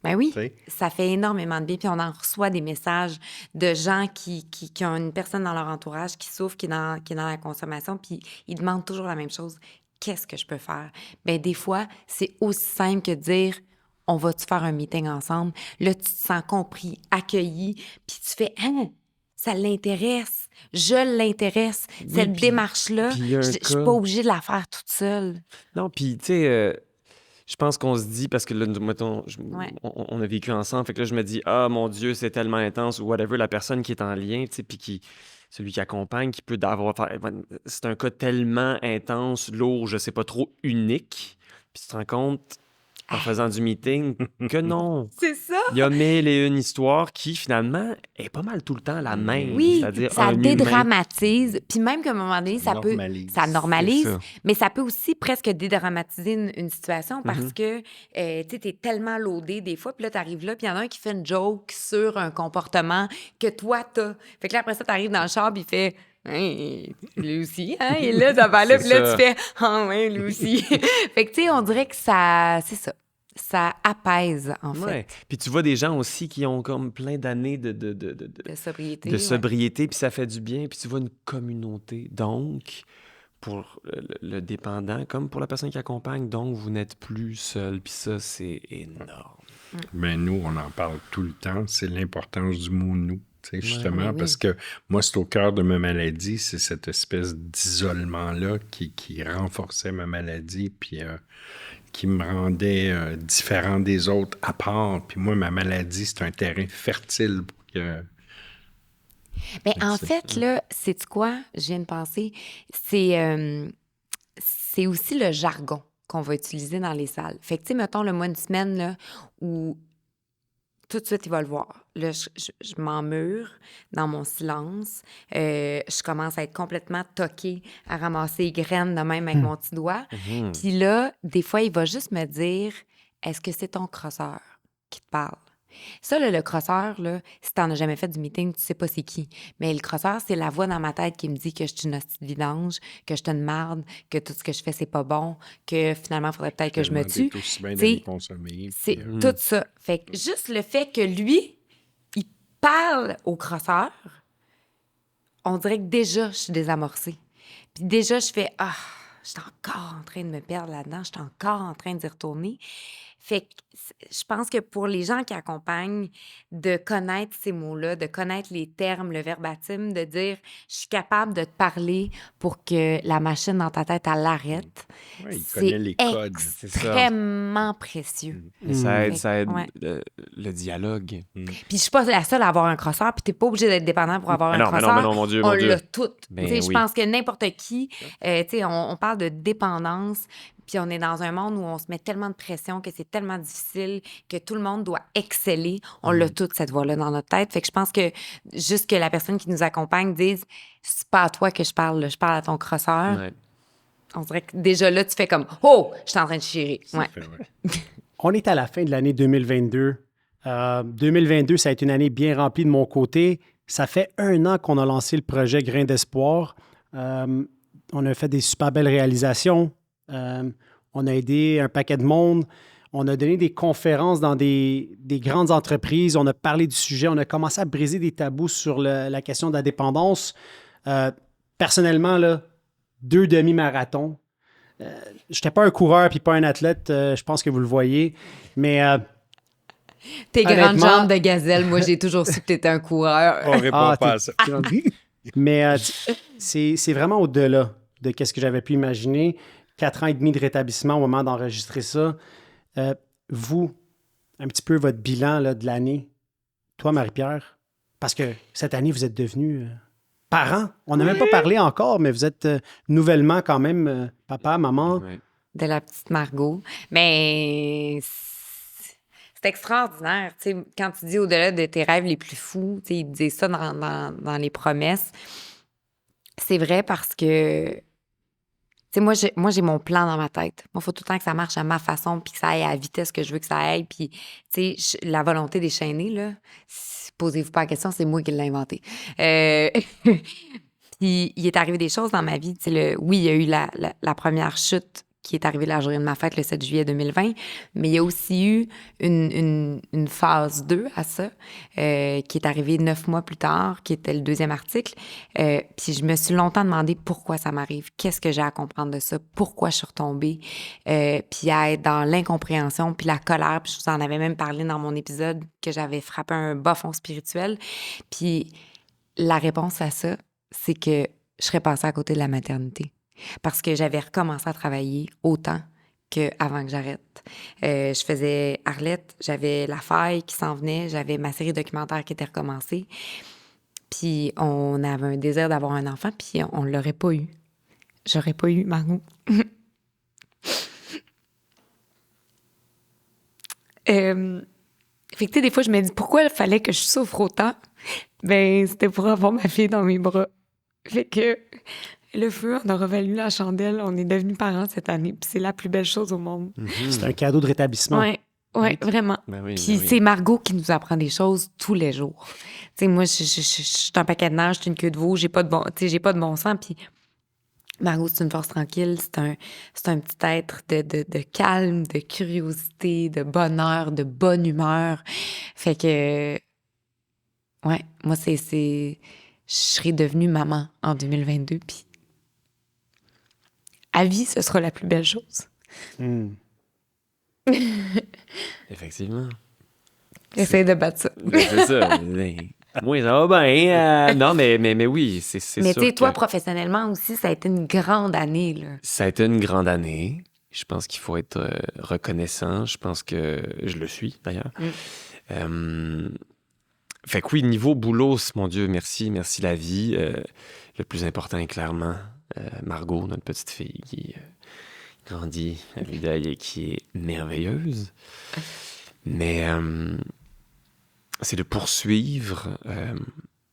Ben oui, tu sais. ça fait énormément de bien. Puis on en reçoit des messages de gens qui ont une personne dans leur entourage qui souffre, qui est dans la consommation, puis ils demandent toujours la même chose. Qu'est-ce que je peux faire? Ben des fois, c'est aussi simple que de dire, on va-tu faire un meeting ensemble? Là, tu te sens compris, accueilli, puis tu fais, hein, ça l'intéresse, je l'intéresse. Cette puis- démarche-là, puis il y a un je suis cas- pas obligée de la faire toute seule. Non, puis tu sais, je pense qu'on se dit, parce que là, mettons, Ouais. on a vécu ensemble, fait que là, je me dis, ah, mon Dieu, c'est tellement intense, ou whatever, la personne qui est en lien, tu sais, puis celui qui accompagne, qui peut c'est un cas tellement intense, lourd, je sais pas trop, unique, puis tu te rends compte, en faisant du meeting, que non. C'est ça! Il y a mille et une histoires qui, finalement, est pas mal tout le temps la même. Oui, C'est-à-dire ça un humain. dédramatise. Puis même qu'à un moment donné, ça Normalise. ça normalise, C'est ça. mais ça peut aussi presque dédramatiser une situation parce Mhm. que, tu sais, t'es tellement loadé des fois, puis là, t'arrives là, puis il y en a un qui fait une joke sur un comportement que toi, t'as. Fait que là, après ça, t'arrives dans le char, puis il fait... Hey, lui aussi, hein? Et là, ça va là, C'est puis là, ça. tu fais « Ah ouais, lui aussi! » Fait que, tu sais, on dirait que ça... C'est ça. Ça apaise, en fait, Ouais. Puis tu vois des gens aussi qui ont comme plein d'années de sobriété. de ouais. sobriété, puis ça fait du bien, puis tu vois une communauté. Donc, pour le dépendant, comme pour la personne qui accompagne, donc vous n'êtes plus seul, puis ça, c'est énorme. Mais nous, on en parle tout le temps, c'est l'importance du mot « nous ». Tu sais, justement, ben oui. parce que moi, c'est au cœur de ma maladie, c'est cette espèce d'isolement-là qui renforçait ma maladie, puis qui me rendait différent des autres à part. Puis moi, ma maladie, c'est un terrain fertile pour que... Mais en c'est fait, là, sais-tu quoi? Je viens de penser. C'est aussi le jargon qu'on va utiliser dans les salles. Fait que, tu sais, mettons, le mois de semaine, là, où tout de suite, il va le voir. Là, je m'emmure dans mon silence. Je commence à être complètement toquée, à ramasser les graines de même avec mon petit doigt. Mhm. Puis là, des fois, il va juste me dire, est-ce que c'est ton crosseur qui te parle? Ça, là, le crosseur, là, si t'en as jamais fait du meeting, tu sais pas c'est qui. Mais le crosseur, c'est la voix dans ma tête qui me dit que je suis une hostie de vidange, que je suis une marde, que tout ce que je fais, c'est pas bon, que finalement, il faudrait peut-être que je me tue. T'es aussi bien Tu de les sais, consommer. C'est puis, tout ça. Fait que juste le fait que lui, il parle au crosseur, on dirait que déjà, je suis désamorcée. Puis déjà, je fais « Ah, je suis encore en train de me perdre là-dedans, je suis encore en train d'y retourner. » Fait que je pense que pour les gens qui accompagnent, de connaître ces mots-là, de connaître les termes, le verbatim, de dire « Je suis capable de te parler pour que la machine dans ta tête, elle l'arrête. Ouais, il connaît les codes. C'est ça. Extrêmement précieux. Et ça aide, Fait que, ouais. le dialogue. Puis je suis pas la seule à avoir un crosseur, puis t'es pas obligé d'être dépendant pour avoir un mais crosseur. non, mon Dieu, on mon Dieu. l'a tout. Ben Tu sais, je oui. pense que n'importe qui, tu sais, on parle de dépendance, puis on est dans un monde où on se met tellement de pression, que c'est tellement difficile, que tout le monde doit exceller. On l'a toute, cette voix-là, dans notre tête. Fait que je pense que juste que la personne qui nous accompagne dise « C'est pas à toi que je parle, là, je parle à ton crosseur. Ouais. On dirait que déjà là, tu fais comme « Oh, je suis en train de chier. » Ouais. On est à la fin de l'année 2022. 2022, ça a été une année bien remplie de mon côté. Ça fait 1 an qu'on a lancé le projet Grain d'espoir. On a fait des super belles réalisations. On a aidé un paquet de monde. On a donné des conférences dans des grandes entreprises. On a parlé du sujet. On a commencé à briser des tabous sur la question de la dépendance. Personnellement, là, 2 demi-marathons. Je n'étais pas un coureur puis pas un athlète. Je pense que vous le voyez. Mais Tes grandes honnêtement- jambes de gazelle, moi, j'ai toujours su que t'étais un coureur. On répond Ah, pas à ça. Mais c'est vraiment au-delà de ce que j'avais pu imaginer. 4 ans et demi de rétablissement au moment d'enregistrer ça. Vous, un petit peu votre bilan là, de l'année. Toi, Marie-Pierre, parce que cette année, vous êtes devenue parents. On n'a même pas parlé encore, mais vous êtes nouvellement quand même papa, maman. Ouais. De la petite Margot. Mais c'est extraordinaire. Tu sais, quand tu dis au-delà de tes rêves les plus fous, tu sais, ils disent ça dans les promesses. C'est vrai parce que, tu sais, moi, j'ai mon plan dans ma tête. Moi, il faut tout le temps que ça marche à ma façon puis que ça aille à la vitesse que je veux que ça aille. Puis, tu sais, la volonté déchaînée, là, posez-vous pas la question, c'est moi qui l'ai inventé. Puis, il est arrivé des choses dans ma vie. Tu sais, oui, il y a eu la première chute qui est arrivée la journée de ma fête, le 7 juillet 2020, mais il y a aussi eu une phase 2 à ça, qui est arrivée 9 mois plus tard, qui était le deuxième article. Puis je me suis longtemps demandé pourquoi ça m'arrive, qu'est-ce que j'ai à comprendre de ça, pourquoi je suis retombée, puis à être dans l'incompréhension, puis la colère. Puis je vous en avais même parlé dans mon épisode que j'avais frappé un bas fond spirituel. Puis la réponse à ça, c'est que je serais passée à côté de la maternité. Parce que j'avais recommencé à travailler autant qu'avant que j'arrête. Je faisais Arlette, j'avais La Faille qui s'en venait, j'avais ma série documentaire qui était recommencée. Puis on avait un désir d'avoir un enfant, puis on l'aurait pas eu. J'aurais pas eu Margot. Fait que tu sais, des fois, je me dis, pourquoi il fallait que je souffre autant? Ben, c'était pour avoir ma fille dans mes bras. Fait que le feu, on a revalu la chandelle. On est devenus parents cette année. Puis c'est la plus belle chose au monde. C'est un cadeau de rétablissement. Oui, vraiment. Ben oui, Puis ben oui. c'est Margot qui nous apprend des choses tous les jours. Tu sais, moi, je suis un paquet de nage, je suis une queue de veau, j'ai pas de bon sens. Puis Margot, c'est une force tranquille. C'est un petit être de calme, de curiosité, de bonheur, de bonne humeur. Fait que, ouais, moi, je serai devenue maman en 2022. Puis à vie, ce sera la plus belle chose. Effectivement. Essaye de battre ça. Ben, c'est ça. Moi, ça va bien. Non, mais oui, c'est Mais sûr tu sais, toi, que professionnellement aussi, ça a été une grande année, là. ça a été une grande année. Je pense qu'il faut être reconnaissant. Je pense que je le suis, d'ailleurs. Fait que oui, niveau boulot, mon Dieu, merci la vie. Le plus important est clairement Margot, notre petite fille qui grandit à vue d'œil et qui est merveilleuse. Mais c'est de poursuivre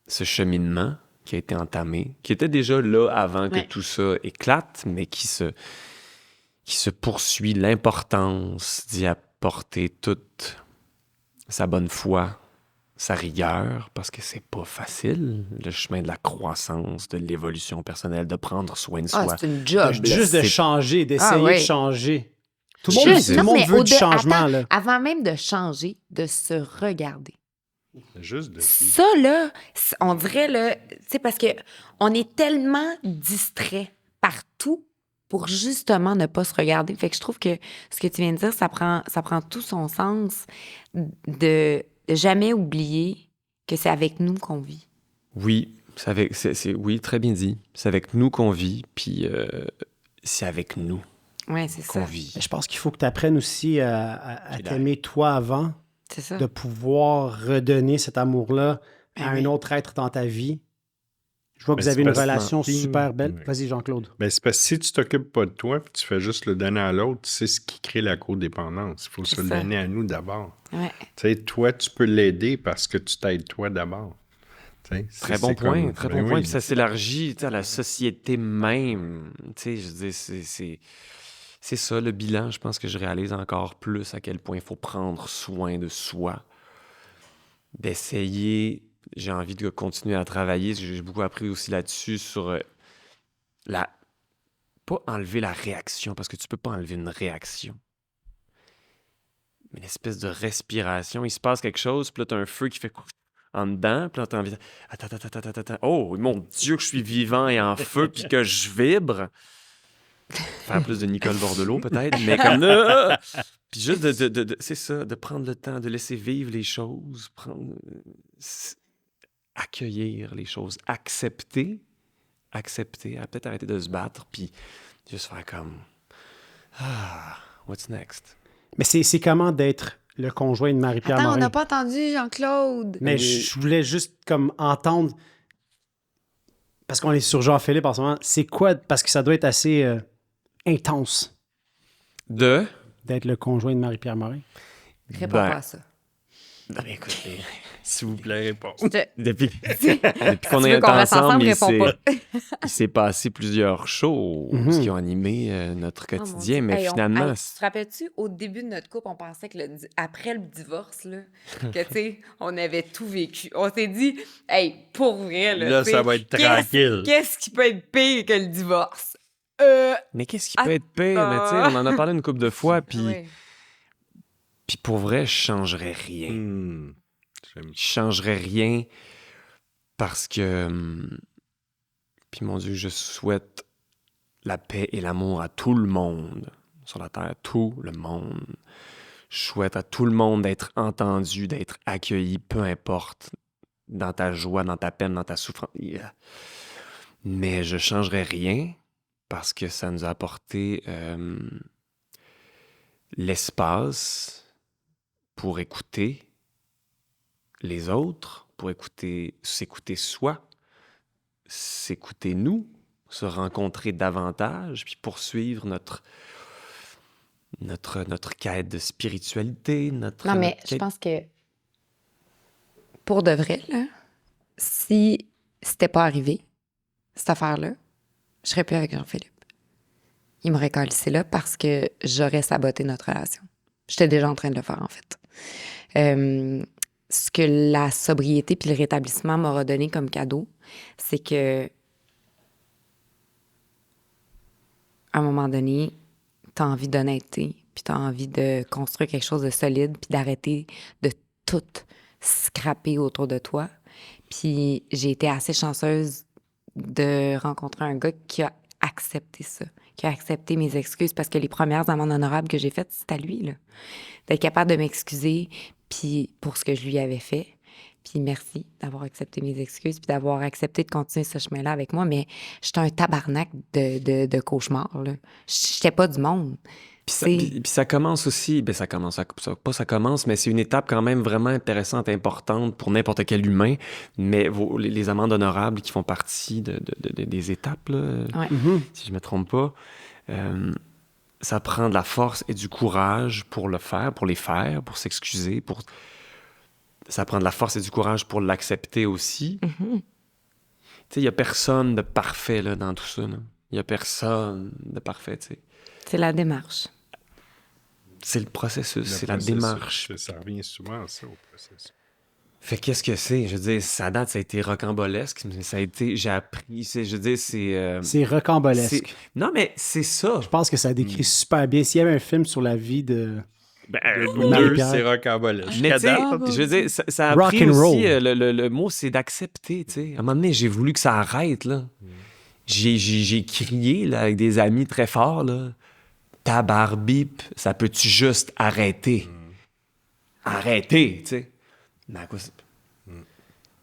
ce cheminement qui a été entamé, qui était déjà là avant que tout ça éclate, mais qui se poursuit, l'importance d'y apporter toute sa bonne foi, sa rigueur, parce que c'est pas facile, le chemin de la croissance, de l'évolution personnelle, de prendre soin de soi. C'est une job. Juste de changer, d'essayer de changer. Tout le monde veut du changement. Attends, là. avant même de changer, de se regarder. Juste de Ça, là, on dirait, là, tu sais, parce que on est tellement distrait partout pour justement ne pas se regarder. Fait que je trouve que ce que tu viens de dire, ça prend tout son sens de jamais oublier que c'est avec nous qu'on vit. Oui, oui, très bien dit. C'est avec nous qu'on vit, puis c'est avec nous Oui, c'est qu'on ça. vit. Je pense qu'il faut que tu apprennes aussi à t'aimer toi avant, C'est ça. de pouvoir redonner cet amour-là à oui. un autre être dans ta vie. Je vois que Ben, vous avez c'est une parce- relation super belle. Oui. Vas-y, Jean-Claude. Ben, c'est parce que si tu t'occupes pas de toi puis tu fais juste le donner à l'autre, c'est ce qui crée la codépendance. Il faut se le ça. donner à nous d'abord. Ouais. Tu sais, toi, tu peux l'aider parce que tu t'aides toi d'abord. Tu sais, Très bon point, très bon Ben point. oui. Puis ça s'élargit à la société même. Tu sais, je veux dire, c'est ça le bilan. Je pense que je réalise encore plus à quel point il faut prendre soin de soi. D'essayer, j'ai envie de continuer à travailler. J'ai beaucoup appris aussi là-dessus sur pas enlever la réaction, parce que tu peux pas enlever une réaction. Mais une espèce de respiration. Il se passe quelque chose, puis là, t'as un feu qui fait en dedans, puis là, t'as envie de... Attends. Oh, mon Dieu, que je suis vivant et en feu, puis que je vibre. Faire plus de Nicole Bordelot, peut-être, mais comme... Puis juste c'est ça, de prendre le temps, de laisser vivre les choses, accueillir les choses, accepter, peut-être arrêter de se battre, puis juste faire comme... what's next? Mais c'est comment d'être le conjoint de Marie-Pierre Attends, on Morin? n'a pas entendu Jean-Claude. Mais je voulais juste comme entendre Parce qu'on est sur Jean-Philippe en ce moment. C'est quoi? Parce que ça doit être assez intense d'être le conjoint de Marie-Pierre Morin. Réponds Ben, pas à ça. Non, mais écoutez, s'il vous plaît, réponds. Je te- Depuis Si qu'on tu est veux qu'on reste ensemble, ensemble, réponds pas. il s'est passé plusieurs choses qui ont animé notre Oh, mon quotidien, Dieu. mais Hey, finalement... hey, tu te rappelles-tu, au début de notre couple, on pensait que après le divorce, là, que, tu sais, on avait tout vécu. On s'est dit, hey, pour vrai, là, Là, tu sais, ça va être tranquille. Qu'est-ce qui peut être pire que le divorce? Mais qu'est-ce qui peut être pire? Mais tu sais, on en a parlé une couple de fois, puis Ouais. pour vrai, je changerais rien. Je changerais rien parce que... Puis mon Dieu, je souhaite la paix et l'amour à tout le monde sur la Terre, tout le monde. Je souhaite à tout le monde d'être entendu, d'être accueilli, peu importe, dans ta joie, dans ta peine, dans ta souffrance. Mais je changerais rien parce que ça nous a apporté l'espace pour écouter les autres, pour s'écouter soi, s'écouter nous, se rencontrer davantage, puis poursuivre notre quête de spiritualité, Non, mais notre je quête- pense que pour de vrai, là, si c'était pas arrivé, cette affaire-là, je serais plus avec Jean-Philippe. Il m'aurait calissé là parce que j'aurais saboté notre relation. J'étais déjà en train de le faire, en fait. Ce que la sobriété puis le rétablissement m'aura donné comme cadeau, c'est que à un moment donné, t'as envie d'honnêteté, puis t'as envie de construire quelque chose de solide, puis d'arrêter de tout scraper autour de toi. Puis j'ai été assez chanceuse de rencontrer un gars qui a accepté ça, qui a accepté mes excuses, parce que les premières amendes honorables que j'ai faites, c'est à lui, là. D'être capable de m'excuser, puis pour ce que je lui avais fait. Puis merci d'avoir accepté mes excuses, puis d'avoir accepté de continuer ce chemin-là avec moi. Mais j'étais un tabarnak de cauchemar, là. J'étais pas du monde. Puis ça commence aussi, ben ça commence, mais c'est une étape quand même vraiment intéressante, importante pour n'importe quel humain, mais les amendes honorables qui font partie des étapes, là, Ouais. si je me trompe pas, ça prend de la force et du courage pour le faire, pour s'excuser, ça prend de la force et du courage pour l'accepter aussi. Tu sais, il y a personne de parfait là, dans tout ça. Il y a personne de parfait, tu sais. C'est la démarche. C'est le processus, c'est la processus, démarche. Ça revient souvent à ça, au processus. Fait qu'est-ce que c'est? Je veux dire, ça date, ça a été rocambolesque, mais ça a été, j'ai appris, je veux dire, c'est... C'est rocambolesque. Non, mais c'est ça. Je pense que ça décrit super bien. S'il y avait un film sur la vie de... Vous deux, c'est rocambolesque. Mais tu sais, Cadavre. je veux dire, ça a Rock appris and aussi, roll. le mot, c'est d'accepter, tu sais. À un moment donné, j'ai voulu que ça arrête, là. J'ai crié, là, avec des amis très forts, là. Tabarbip, ça peut-tu juste arrêter? Arrêter, tu sais. Mais à quoi c'est...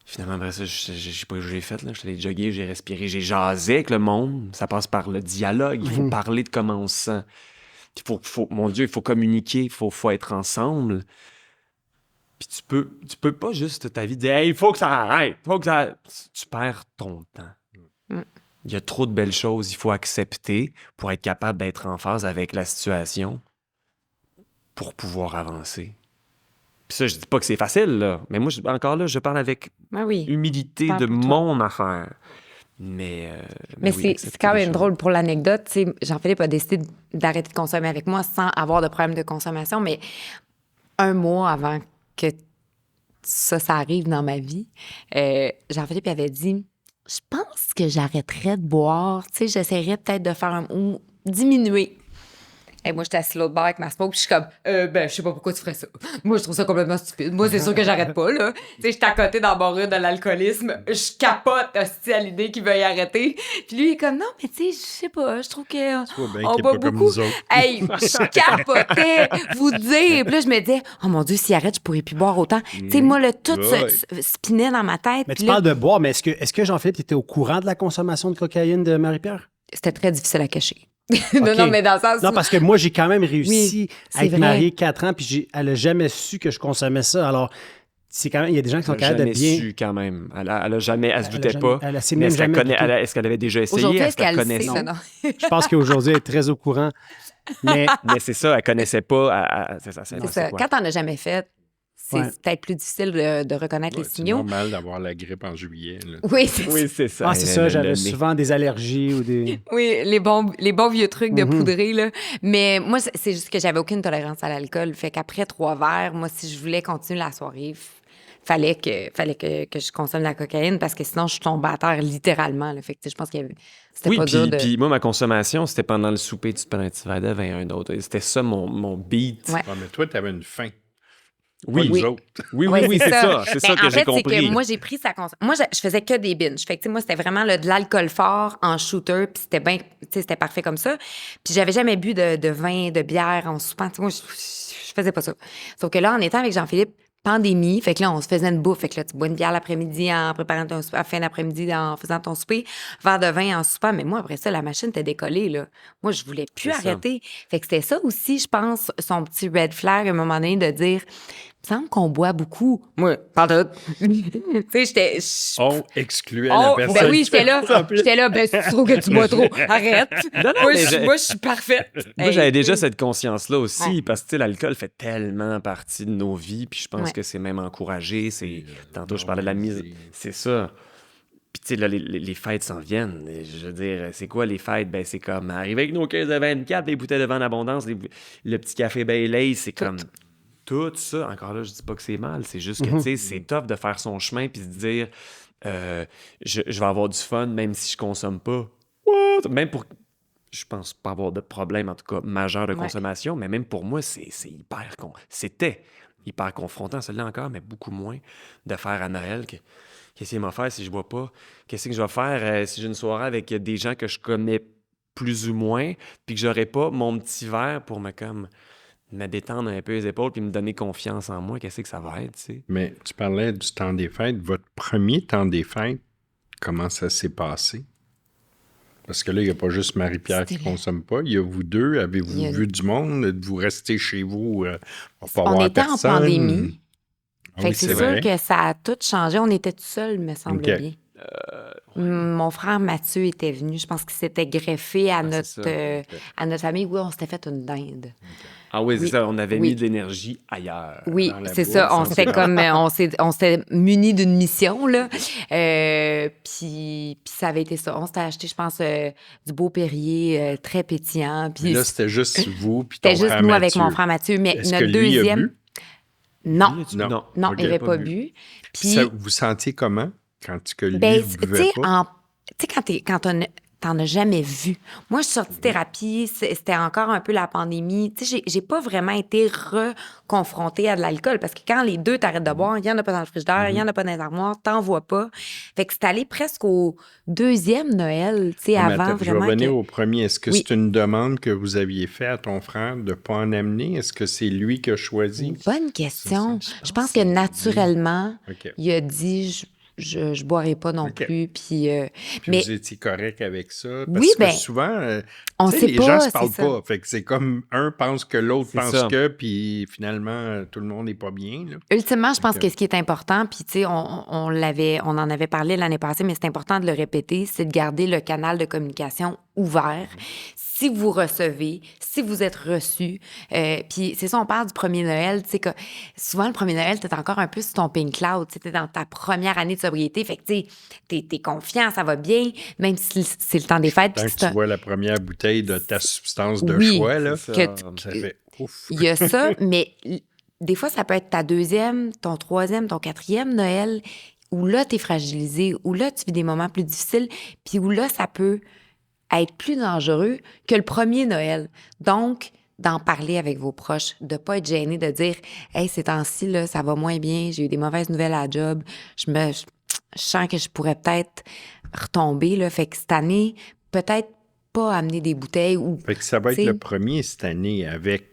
Finalement, après ça, je sais pas ce que j'ai fait, là. Je suis allé jogger, j'ai respiré, j'ai jasé avec le monde. Ça passe par le dialogue. Il faut parler de comment on se sent. Mon Dieu, il faut communiquer, il faut être ensemble. Puis tu peux pas juste ta vie dire hey, il faut que ça arrête, tu perds ton temps. Il y a trop de belles choses, il faut accepter pour être capable d'être en phase avec la situation pour pouvoir avancer. Puis ça, je dis pas que c'est facile, là. Mais moi, encore là, je parle avec Ben oui. humilité Parle de pour toi. mon affaire. Mais Mais oui, c'est accepter quand les même choses. drôle pour l'anecdote. Tu sais, Jean-Philippe a décidé d'arrêter de consommer avec moi sans avoir de problème de consommation, mais un mois avant que ça arrive dans ma vie, Jean-Philippe avait dit « Je pense que j'arrêterais de boire. Tu sais, j'essaierais peut-être de faire ou diminuer. » Et moi, j'étais assise l'autre bord avec ma smoke, puis je suis comme, je sais pas pourquoi tu ferais ça. Moi, je trouve ça complètement stupide. Moi, c'est sûr que j'arrête pas, là. Tu sais, je suis à côté dans le barreau de l'alcoolisme. Je capote, hostie, à l'idée qu'il veuille arrêter. Puis lui, il est comme, non, mais tu sais, je sais pas, je trouve que. Tu vois bien on qu'il est boit pas comme beaucoup. nous autres. Hey, je capotais, vous dire. Puis là, je me disais, oh mon Dieu, s'il arrête, je pourrais plus boire autant. Tu sais, moi, là, tout Ouais. se spinait dans ma tête. Mais Puis tu là, parles de boire, mais est-ce que Jean-Philippe était au courant de la consommation de cocaïne de Marie-Pierre? c'était très difficile à cacher. Non, Ok. non, mais dans le sens Non, où- parce que moi, j'ai quand même réussi Oui, à c'est être vrai. marié 4 ans, puis elle n'a jamais su que je consommais ça. Alors, c'est quand même, il y a des gens qui sont Elle a capables de jamais bien. su quand même. Elle se doutait jamais- pas. elle s'est Mais même est-ce qu'elle jamais douté. est-ce qu'elle avait déjà essayé? Aujourd'hui, est-ce qu'elle qu'elle le connaissait? sait? Non. Je pense qu'aujourd'hui, elle est très au courant. Mais Mais c'est ça, elle connaissait pas. C'est ça. C'est ça. Quoi. Quand t'en as jamais fait, c'est Ouais. peut-être plus difficile de reconnaître Ouais, les c'est signaux. normal d'avoir la grippe en juillet. Là. Oui, c'est Oui, c'est ça. ah, c'est ça, j'avais Le souvent des allergies ou des. Oui, les bons vieux trucs de Mhm. poudrer, là. Mais moi, c'est juste que j'avais aucune tolérance à l'alcool. Fait qu'après 3 verres, moi, si je voulais continuer la soirée, fallait que je consomme de la cocaïne parce que sinon, je tombais à terre littéralement, là. Fait que, tu sais, je pense qu'il y avait... C'était Oui, pas dur de... puis moi, ma consommation, c'était pendant le souper, tu te prends un petit verre de vin, un autre. C'était ça, mon beat. Ouais. Ah, mais toi, tu avais une faim. Oui, Pas nous autres. oui, Ouais, c'est ça. C'est Ben, ça que en j'ai fait, compris. c'est que moi, j'ai pris sa Moi, je faisais que des binges. Fait que, tu sais, moi, c'était vraiment de l'alcool fort en shooter, puis c'était bien, tu sais, c'était parfait comme ça. Puis j'avais jamais bu de vin, de bière en soupant. Tu sais, moi, je faisais pas ça. Sauf que là, en étant avec Jean-Philippe, pandémie, fait que là, on se faisait une bouffe. Fait que là, tu bois une bière l'après-midi en préparant ton souper, à la fin d'après-midi en faisant ton souper, verre de vin en soupant. Mais moi, après ça, la machine était décollée, là. Moi, je voulais plus C'est ça. arrêter. Fait que c'était ça aussi, je pense, son petit red flag à un moment donné de dire, il me semble qu'on boit beaucoup. Moi, pas tout. Tu sais, j'étais... On excluait Oh, la personne. ben oui, j'étais là, ben, si tu trouves que tu bois trop, arrête. Non, moi, mais je suis parfaite. Moi, Hey, j'avais déjà cette conscience-là aussi, Ouais. parce que tu sais, l'alcool fait tellement partie de nos vies, puis je pense Ouais. que c'est même encouragé. Tantôt, je parlais de la mise. C'est ça. Puis, tu sais, là, les fêtes s'en viennent. Et je veux dire, c'est quoi les fêtes? Ben, c'est comme arriver avec nos caisses de 24, les bouteilles de vin en abondance, le petit café Baileys, c'est comme tout ça. Encore là, je dis pas que c'est mal, c'est juste que, tu sais, c'est tough de faire son chemin puis se dire, je vais avoir du fun même si je consomme pas. What? Même pour... Je pense pas avoir de problème, en tout cas, majeur de Ouais. consommation, mais même pour moi, c'était hyper confrontant, celui-là encore, mais beaucoup moins de faire à Noël. Qu'est-ce qu'il m'a fait si je bois pas? Qu'est-ce que je vais faire si j'ai une soirée avec des gens que je connais plus ou moins, puis que j'aurai pas mon petit verre pour me détendre un peu les épaules puis me donner confiance en moi? Qu'est-ce que ça va être, tu sais? Mais tu parlais du temps des fêtes. Votre premier temps des fêtes, comment ça s'est passé? Parce que là, il n'y a pas juste Marie-Pierre qui ne C'était- consomme pas. Il y a vous deux. Avez-vous Il y a- vu du monde? Êtes-vous resté chez vous pour pas On voir était en personne? pandémie. Ah Fait oui, que c'est c'est sûr vrai. que ça a tout changé. On était tout seuls, me semble OK. bien. Mon frère Mathieu était venu. Je pense qu'il s'était greffé à c'est ça. à notre famille. Oui, on s'était fait une dinde. Ah oui, c'est Oui. ça, on avait Oui. mis de l'énergie ailleurs. Oui, dans la c'est boîte, ça. ça, On c'est s'était vrai. comme on s'était muni d'une mission là. Puis ça avait été ça. On s'était acheté, je pense, du beau Perrier très pétillant. Puis Puis là, c'était juste vous puis ton c'était juste frère nous avec Mathieu. mon frère Mathieu. Mais Est-ce notre que lui a deuxième, bu? non, Non. non, OK. il n'avait pas pas bu. bu. Puis Puis ça, vous sentiez comment quand que lui ben, ne tu buvait sais, pas? quand t'en as jamais vu. Moi, je suis sortie de thérapie, c'était encore un peu la pandémie. Tu sais, j'ai pas vraiment été reconfrontée à de l'alcool parce que quand les deux t'arrêtent de boire, il y en a pas dans le frigidaire, il y en a pas dans les armoires, t'en vois pas. Fait que c'est allé presque au deuxième Noël, tu sais, Mais avant attends, je vais vraiment revenir que... au premier. Est-ce que Oui. c'est une demande que vous aviez faite à ton frère de ne pas en amener? Est-ce que c'est lui qui a choisi? Bonne question. Ça, Je pense que naturellement, OK. il a dit je boirai pas non OK. plus. Puis, Puis mais vous étiez correct avec ça? Parce Oui, que ben, souvent, on tu sais, sait les pas, gens se c'est parlent ça. pas. Fait que c'est comme un pense que l'autre C'est pense ça. que, puis finalement, tout le monde n'est pas bien. Là. Ultimement, je pense Ok. que ce qui est important, puis tu sais, on en avait parlé l'année passée, mais c'est important de le répéter, c'est de garder le canal de communication ouvert. Si vous recevez, si vous êtes reçu, puis c'est ça, on parle du premier Noël, tu sais, que souvent le premier Noël, t'es encore un peu sur ton pink cloud, tu sais, t'es dans ta première année de sobriété, fait que tu sais, t'es confiant, ça va bien, même si c'est le temps des fêtes. Tant puis que c'est tu vois la première bouteille de ta substance de Oui. choix, là, C'est que ça. ça fait ouf. Il y a ça, mais des fois, ça peut être ta deuxième, ton troisième, ton quatrième Noël, où là, t'es fragilisé, où là, tu vis des moments plus difficiles, puis où là, ça peut être plus dangereux que le premier Noël. Donc, d'en parler avec vos proches, de pas être gêné, de dire « Hey, ces temps-ci, là, ça va moins bien, j'ai eu des mauvaises nouvelles à la job, je sens que je pourrais peut-être retomber, là. » Fait que cette année, peut-être pas amener des bouteilles ou... Fait que ça va être T'sais- le premier cette année avec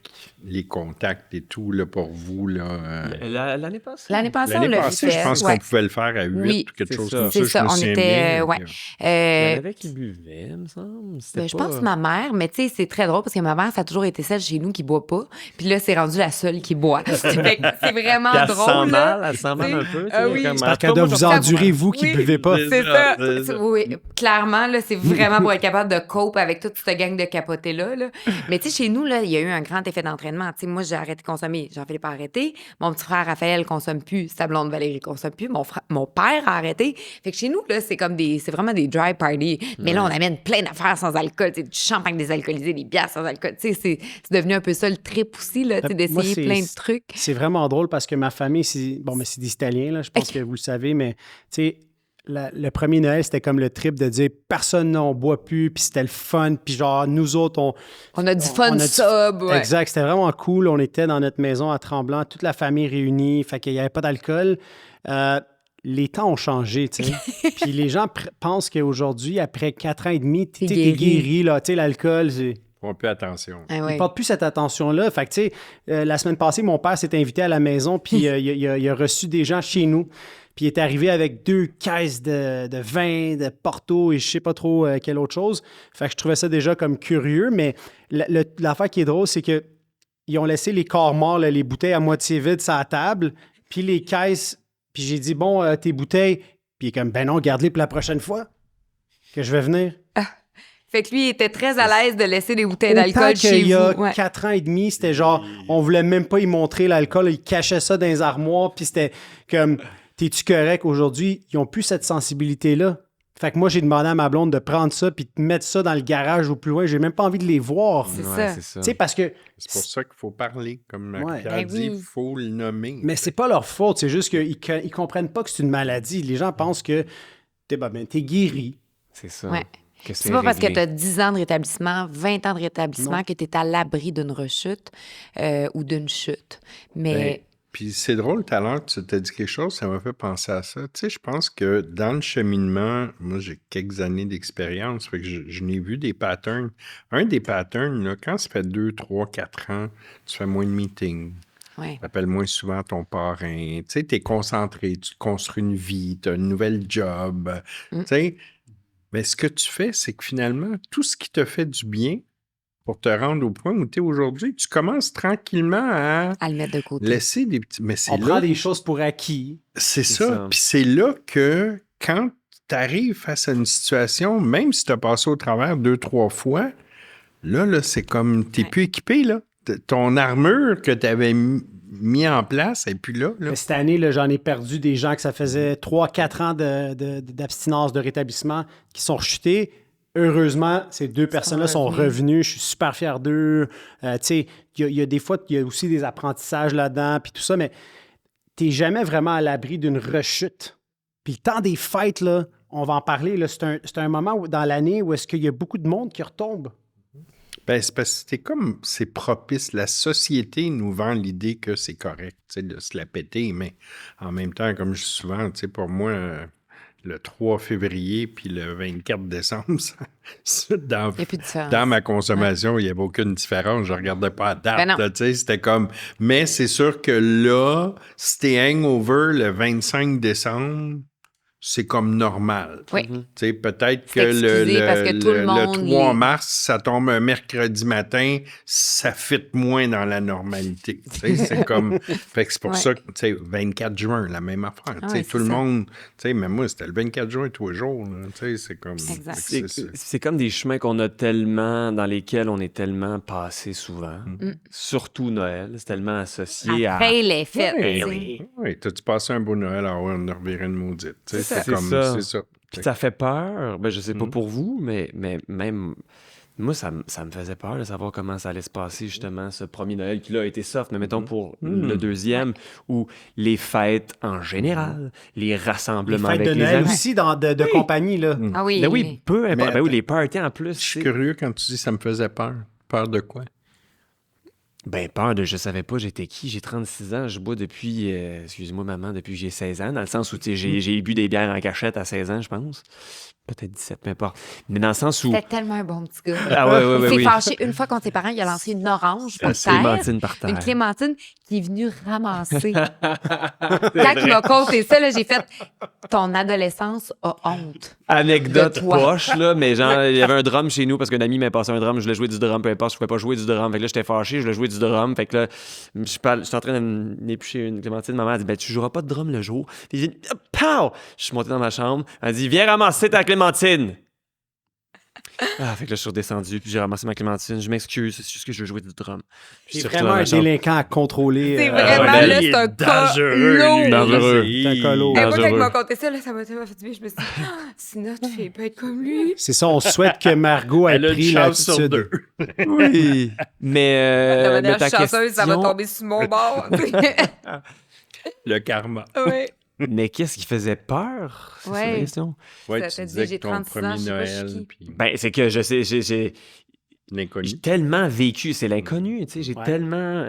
les contacts et tout là, pour vous. Là, L'année passée. L'année passée, on L'année l'a passée, je fait. pense Ouais. qu'on pouvait le faire à 8 Oui, ou quelque c'est chose ça. comme C'est ça. ça, Je me on souviens était, bien. ouais. Il y Euh, en avait qui buvaient, il me semble. C'était Ben, je pas- pense ma mère, mais tu sais, c'est très drôle parce que ma mère, ça a toujours été celle chez nous qui boit pas. Puis là, c'est rendu la seule qui boit. Fait que c'est vraiment Puis elle se drôle. sent là. mal, elle se sent mal un peu. tu sais, Ah oui. comme, C'est Parce qu'elle doit vous endurer, vous qui Oui. buvez pas. C'est ça. c'est ça. Oui, clairement, là, c'est vraiment pour être capable de cope avec toute cette gang de capotés-là. Là. Mais tu sais, chez nous, là, il y a eu un grand effet d'entraînement. Tu sais, moi, j'ai arrêté de consommer. Jean-Philippe a arrêté. Mon petit frère Raphaël consomme plus. Sa blonde Valérie consomme plus. Mon père a arrêté. Fait que chez nous, là, c'est vraiment des dry parties. Mais là, on amène plein d'affaires sans alcool. Tu sais, du champagne désalcoolisé, des bières sans alcool. Tu sais, c'est devenu un peu ça le trip aussi, là, tu sais, Moi, d'essayer plein de trucs. C'est vraiment drôle parce que ma famille, c'est des Italiens, là, je pense que vous le savez, mais tu sais, le premier Noël, c'était comme le trip de dire personne n'en boit plus, puis c'était le fun, puis genre, nous autres, On a du fun on a du- sub. Ouais. Exact, c'était vraiment cool. On était dans notre maison à Tremblant, toute la famille réunie, fait qu'il n'y avait pas d'alcool. Les temps ont changé, tu sais. Puis les gens pensent qu'aujourd'hui, après 4 ans et demi, t'es guéri. guéri, là. Tu sais, l'alcool, c'est... On fait attention. Ah Ils ouais. ne portent plus cette attention-là. Fait que, tu sais, la semaine passée, mon père s'est invité à la maison, puis il a reçu des gens chez nous. Puis il est arrivé avec 2 caisses de vin, de Porto et je sais pas trop quelle autre chose. Fait que je trouvais ça déjà comme curieux, mais l'affaire qui est drôle, c'est que ils ont laissé les corps morts, là, les bouteilles à moitié vides sur la table, puis les caisses, puis j'ai dit, bon, tes bouteilles, puis il est comme, ben non, garde-les pour la prochaine fois que je vais venir. Fait que lui, il était très à l'aise de laisser des bouteilles Autant d'alcool qu'il chez y a vous. Ouais. 4 ans et demi, c'était genre, on voulait même pas y montrer l'alcool, ils cachaient ça dans les armoires, puis c'était comme, t'es-tu correct aujourd'hui? Ils ont plus cette sensibilité-là. Fait que moi, j'ai demandé à ma blonde de prendre ça puis de mettre ça dans le garage au plus loin. J'ai même pas envie de les voir. C'est Ouais, ça. c'est ça. Tu sais, parce que... C'est pour ça qu'il faut parler, comme Ouais. Marie-Pierre Ben dit, il oui. faut le nommer. Mais c'est pas leur faute, c'est juste qu'ils ils comprennent pas que c'est une maladie. Les gens pensent que t'es guéri. C'est ça. Ouais. Que C'est pas parce que réglé. tu as 10 ans de rétablissement, 20 ans de rétablissement Non. que tu es à l'abri d'une rechute ou d'une chute. Mais Ben, puis c'est drôle, tout à l'heure, tu t'as dit quelque chose, ça m'a fait penser à ça. Tu sais, je pense que dans le cheminement, moi, j'ai quelques années d'expérience, fait que je n'ai vu des patterns. Un des patterns, là, quand ça fait 2, 3, 4 ans, tu fais moins de meetings. ouais. Tu appelles moins souvent ton parrain. Tu sais, tu es concentré, tu te construis une vie, tu as un nouvel job. Tu sais, mais ce que tu fais, c'est que finalement, tout ce qui te fait du bien pour te rendre au point où tu es aujourd'hui, tu commences tranquillement à À le mettre de côté. laisser des petits... Mais c'est On prend là, des choses pour acquis. c'est C'est ça. ça. Puis c'est là que quand tu arrives face à une situation, même si tu as passé au travers 2, 3 fois, là c'est comme, tu n'es Ouais. plus équipé, là. Ton armure que tu avais mis en place, et puis là. Mais cette année, là, j'en ai perdu des gens que ça faisait 3-4 ans d'abstinence, de rétablissement, qui sont rechutés. Heureusement, ces 2 personnes-là sont revenues. Je suis super fier d'eux. Tu sais, il y a des fois, il y a aussi des apprentissages là-dedans, puis tout ça, mais tu n'es jamais vraiment à l'abri d'une rechute. Puis le temps des fêtes, là, on va en parler, là, c'est un moment dans l'année où est-ce qu'il y a beaucoup de monde qui retombe. Ben, c'est parce que c'est propice. La société nous vend l'idée que c'est correct, tu sais, de se la péter, mais en même temps, comme je dis souvent, tu sais, pour moi, le 3 février puis le 24 décembre, dans, Il n'y a plus de différence. dans ma consommation, il n'y avait aucune différence. Je ne regardais pas la date, Ben non. là, tu sais, c'était comme... Mais c'est sûr que là, si t'es hangover le 25 décembre, c'est comme normal. Oui. Tu sais, peut-être que C'est excusé parce que tout le monde, 3 mars, ça tombe un mercredi matin, ça fit moins dans la normalité. Tu sais, c'est comme... Fait que c'est pour Ouais. ça que, tu sais, 24 juin, la même affaire. Tu sais, Ouais, tout c'est le ça. monde... Tu sais, mais moi, c'était le 24 juin tous les jours. Là. Tu sais, c'est comme... Exact. C'est comme des chemins qu'on a tellement, dans lesquels on est tellement passé souvent. Surtout Noël, c'est tellement associé à... Après les fêtes. Oui, tu sais. oui. Oui, t'as-tu passé un beau Noël? Ah ouais, on a reviré une maudite. Tu sais, C'est ça. c'est comme... C'est ça. C'est ça. Puis ça fait peur. Ben, je sais pas pour vous, mais même moi, ça me faisait peur de savoir comment ça allait se passer, justement, ce premier Noël qui, là, a été soft. Mais mettons pour le deuxième, ou les fêtes en général, les Les rassemblements fêtes avec de les Noël amis. aussi de compagnie, là. Ah oui. Ben oui, peu importe. Mais Ben oui, attends. les parties en plus. Je suis tu sais. curieux quand tu dis ça me faisait peur. Peur de quoi? Ben, peur de je savais pas j'étais qui. J'ai 36 ans, je bois depuis, excuse-moi maman, depuis que j'ai 16 ans, dans le sens où tu sais, j'ai bu des bières en cachette à 16 ans, je pense. Peut-être 17, peu importe. Mais dans le sens où... C'était tellement un bon petit gars. Ah ouais, Il s'est oui. fâché une fois contre ses parents, il a lancé une orange par terre. Clémentine par terre. Une clémentine qui est venue ramasser. Quand il m'a conté ça, là, j'ai fait « Ton adolescence a honte. Anecdote De toi. poche, là, mais genre, il y avait un drum chez nous parce qu'un ami m'a passé un drum, je voulais jouer du drum, peu importe, je pouvais pas jouer du drum. Fait que là, j'étais fâché, je voulais jouer du drum. Fait que là, je suis en train de m'éplucher une clémentine. Maman a dit, ben, tu joueras pas de drum le jour. Puis j'ai dit, pow! Je suis monté dans ma chambre. Elle a dit, viens ramasser ta clémentine. Ah, fait que là, je suis redescendu, puis j'ai ramassé ma clémentine. Je m'excuse, c'est juste que je veux jouer du drum. Puis je C'est suis vraiment retourné un dans ma chambre. délinquant à contrôler. C'est vraiment, ouais, là, il c'est est un cas dangereux, lourd. lui. Dangereux. C'est un colo. Et moi, quand il Dangereux. m'a conté ça, là, ça m'a fait du bien. Je me suis dit, sinon, tu fais pas être comme lui. C'est ça, on souhaite que Margot ait Elle a une pris chance sur l'attitude. 2. Oui. Mais, La mais manière ta chanceuse, ça va question- tomber sur mon bord. Le karma. Ouais. Mais qu'est-ce qui faisait peur? C'est ça Ouais. la question? Ouais, Ça tu t'a dit, disais j'ai que ton 36 ans, premier je sais pas, je suis Noël, qui. puis Ben, c'est que je sais, j'ai l'inconnu. tellement vécu, c'est l'inconnu, tu sais, j'ai Ouais. tellement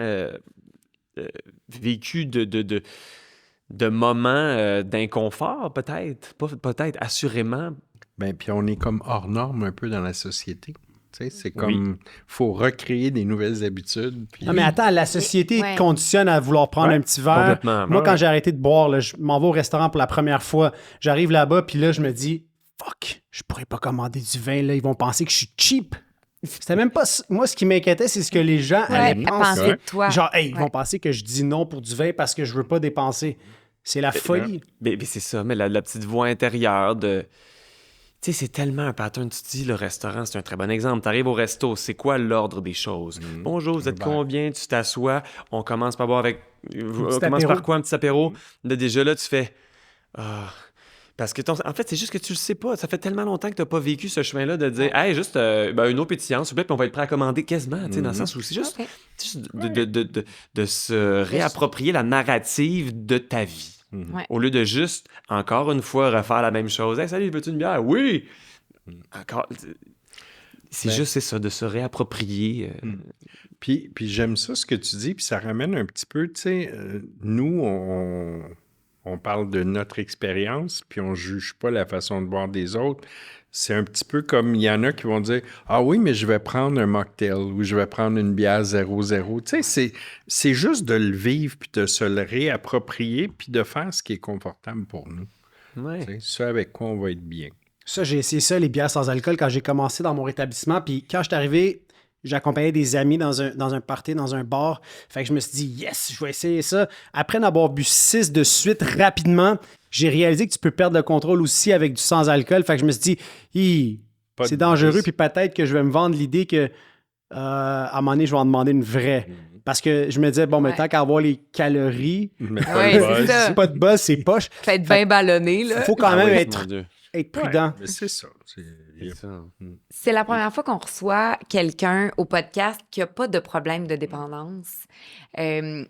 vécu de moments d'inconfort, peut-être, pas peut-être, assurément. Ben, puis on est comme hors norme un peu dans la société. Tu sais, c'est Oui. comme, faut recréer des nouvelles habitudes. Puis... Non, mais attends, la société Ouais. te conditionne à vouloir prendre Ouais, un petit verre. complètement. Moi, Ouais, quand ouais. j'ai arrêté de boire, là, je m'en vais au restaurant pour la première fois. J'arrive là-bas, puis là, je me dis, fuck, je pourrais pas commander du vin, là. Ils vont penser que je suis cheap. C'était même pas... Moi, ce qui m'inquiétait, c'est ce que les gens Ouais, allaient à penser. penser de toi. Genre, hey, ils Ouais. vont penser que je dis non pour du vin parce que je veux pas dépenser. C'est la folie. Mais c'est ça, mais la petite voix intérieure de... Tu sais, c'est tellement un pattern. Tu te dis, le restaurant, c'est un très bon exemple. Tu arrives au resto, c'est quoi l'ordre des choses? Bonjour, vous êtes verre. combien? Tu t'assois, on commence par boire avec... On petit commence apéro. par quoi? Un petit apéro? Là, déjà là, tu fais... Ah... Parce que, en fait, c'est juste que tu le sais pas. Ça fait tellement longtemps que tu n'as pas vécu ce chemin-là de dire, hey, juste une eau pétillante, s'il vous plaît, puis on va être prêt à commander quasiment, tu sais, dans le sens où c'est juste, Ok. juste de se réapproprier la narrative de ta vie. Ouais. Au lieu de juste, encore une fois, refaire la même chose. Hey, salut, veux-tu une bière? Oui! Encore. C'est Ben- juste c'est ça, de se réapproprier. Puis j'aime ça, ce que tu dis, puis ça ramène un petit peu, tu sais, nous, on parle de notre expérience, puis on juge pas la façon de boire des autres. C'est un petit peu comme, il y en a qui vont dire, « Ah oui, mais je vais prendre un mocktail ou je vais prendre une bière 0,0. » Tu sais, c'est juste de le vivre, puis de se le réapproprier, puis de faire ce qui est confortable pour nous. Ouais. Tu sais, ce avec quoi on va être bien. Ça, j'ai essayé ça, les bières sans alcool, quand j'ai commencé dans mon rétablissement. Puis quand je suis arrivé, j'accompagnais des amis dans un party, dans un bar. Fait que je me suis dit, yes, je vais essayer ça. Après en avoir bu 6 de suite rapidement, j'ai réalisé que tu peux perdre le contrôle aussi avec du sans-alcool. Fait que je me suis dit, Pas c'est de dangereux. buzz. Puis peut-être que je vais me vendre l'idée que à un moment donné, je vais en demander une vraie. Parce que je me disais, bon, mais Ouais. tant qu'à avoir les calories, Mais pas Ouais, le c'est buzz. ça. c'est pas de buzz, c'est poche. Faites bien ballonné, Il là. faut quand Ah même oui, être mon Dieu. prudent. Mais c'est ça. C'est ça. C'est la première fois qu'on reçoit quelqu'un au podcast qui n'a pas de problème de dépendance. Non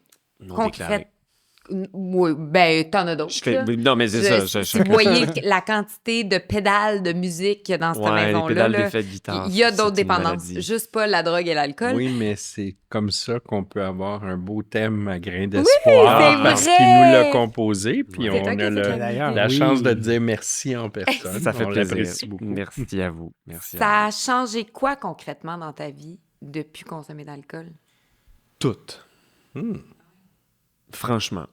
Concrète. déclaré. Oui, ben, t'en as d'autres. Je fais... là. Non, mais c'est ça. Si vous voyez la quantité de pédales de musique qu'il y a dans cette Ouais, les maison-là, pédales là, d'effet de guitare. il y a c'est d'autres une dépendances. maladie. Juste pas la drogue et l'alcool. Oui, mais c'est comme ça qu'on peut avoir un beau thème à grain d'espoir c'est parce vrai! qu'il nous l'a composé, puis C'est on toi qui a as fait la D'ailleurs, la oui. chance de te dire merci en personne. Ça fait on plaisir. l'apprécie beaucoup. Merci à vous. Merci à Ça a changé quoi concrètement dans ta vie depuis consommer d'alcool? vous. Tout. Franchement.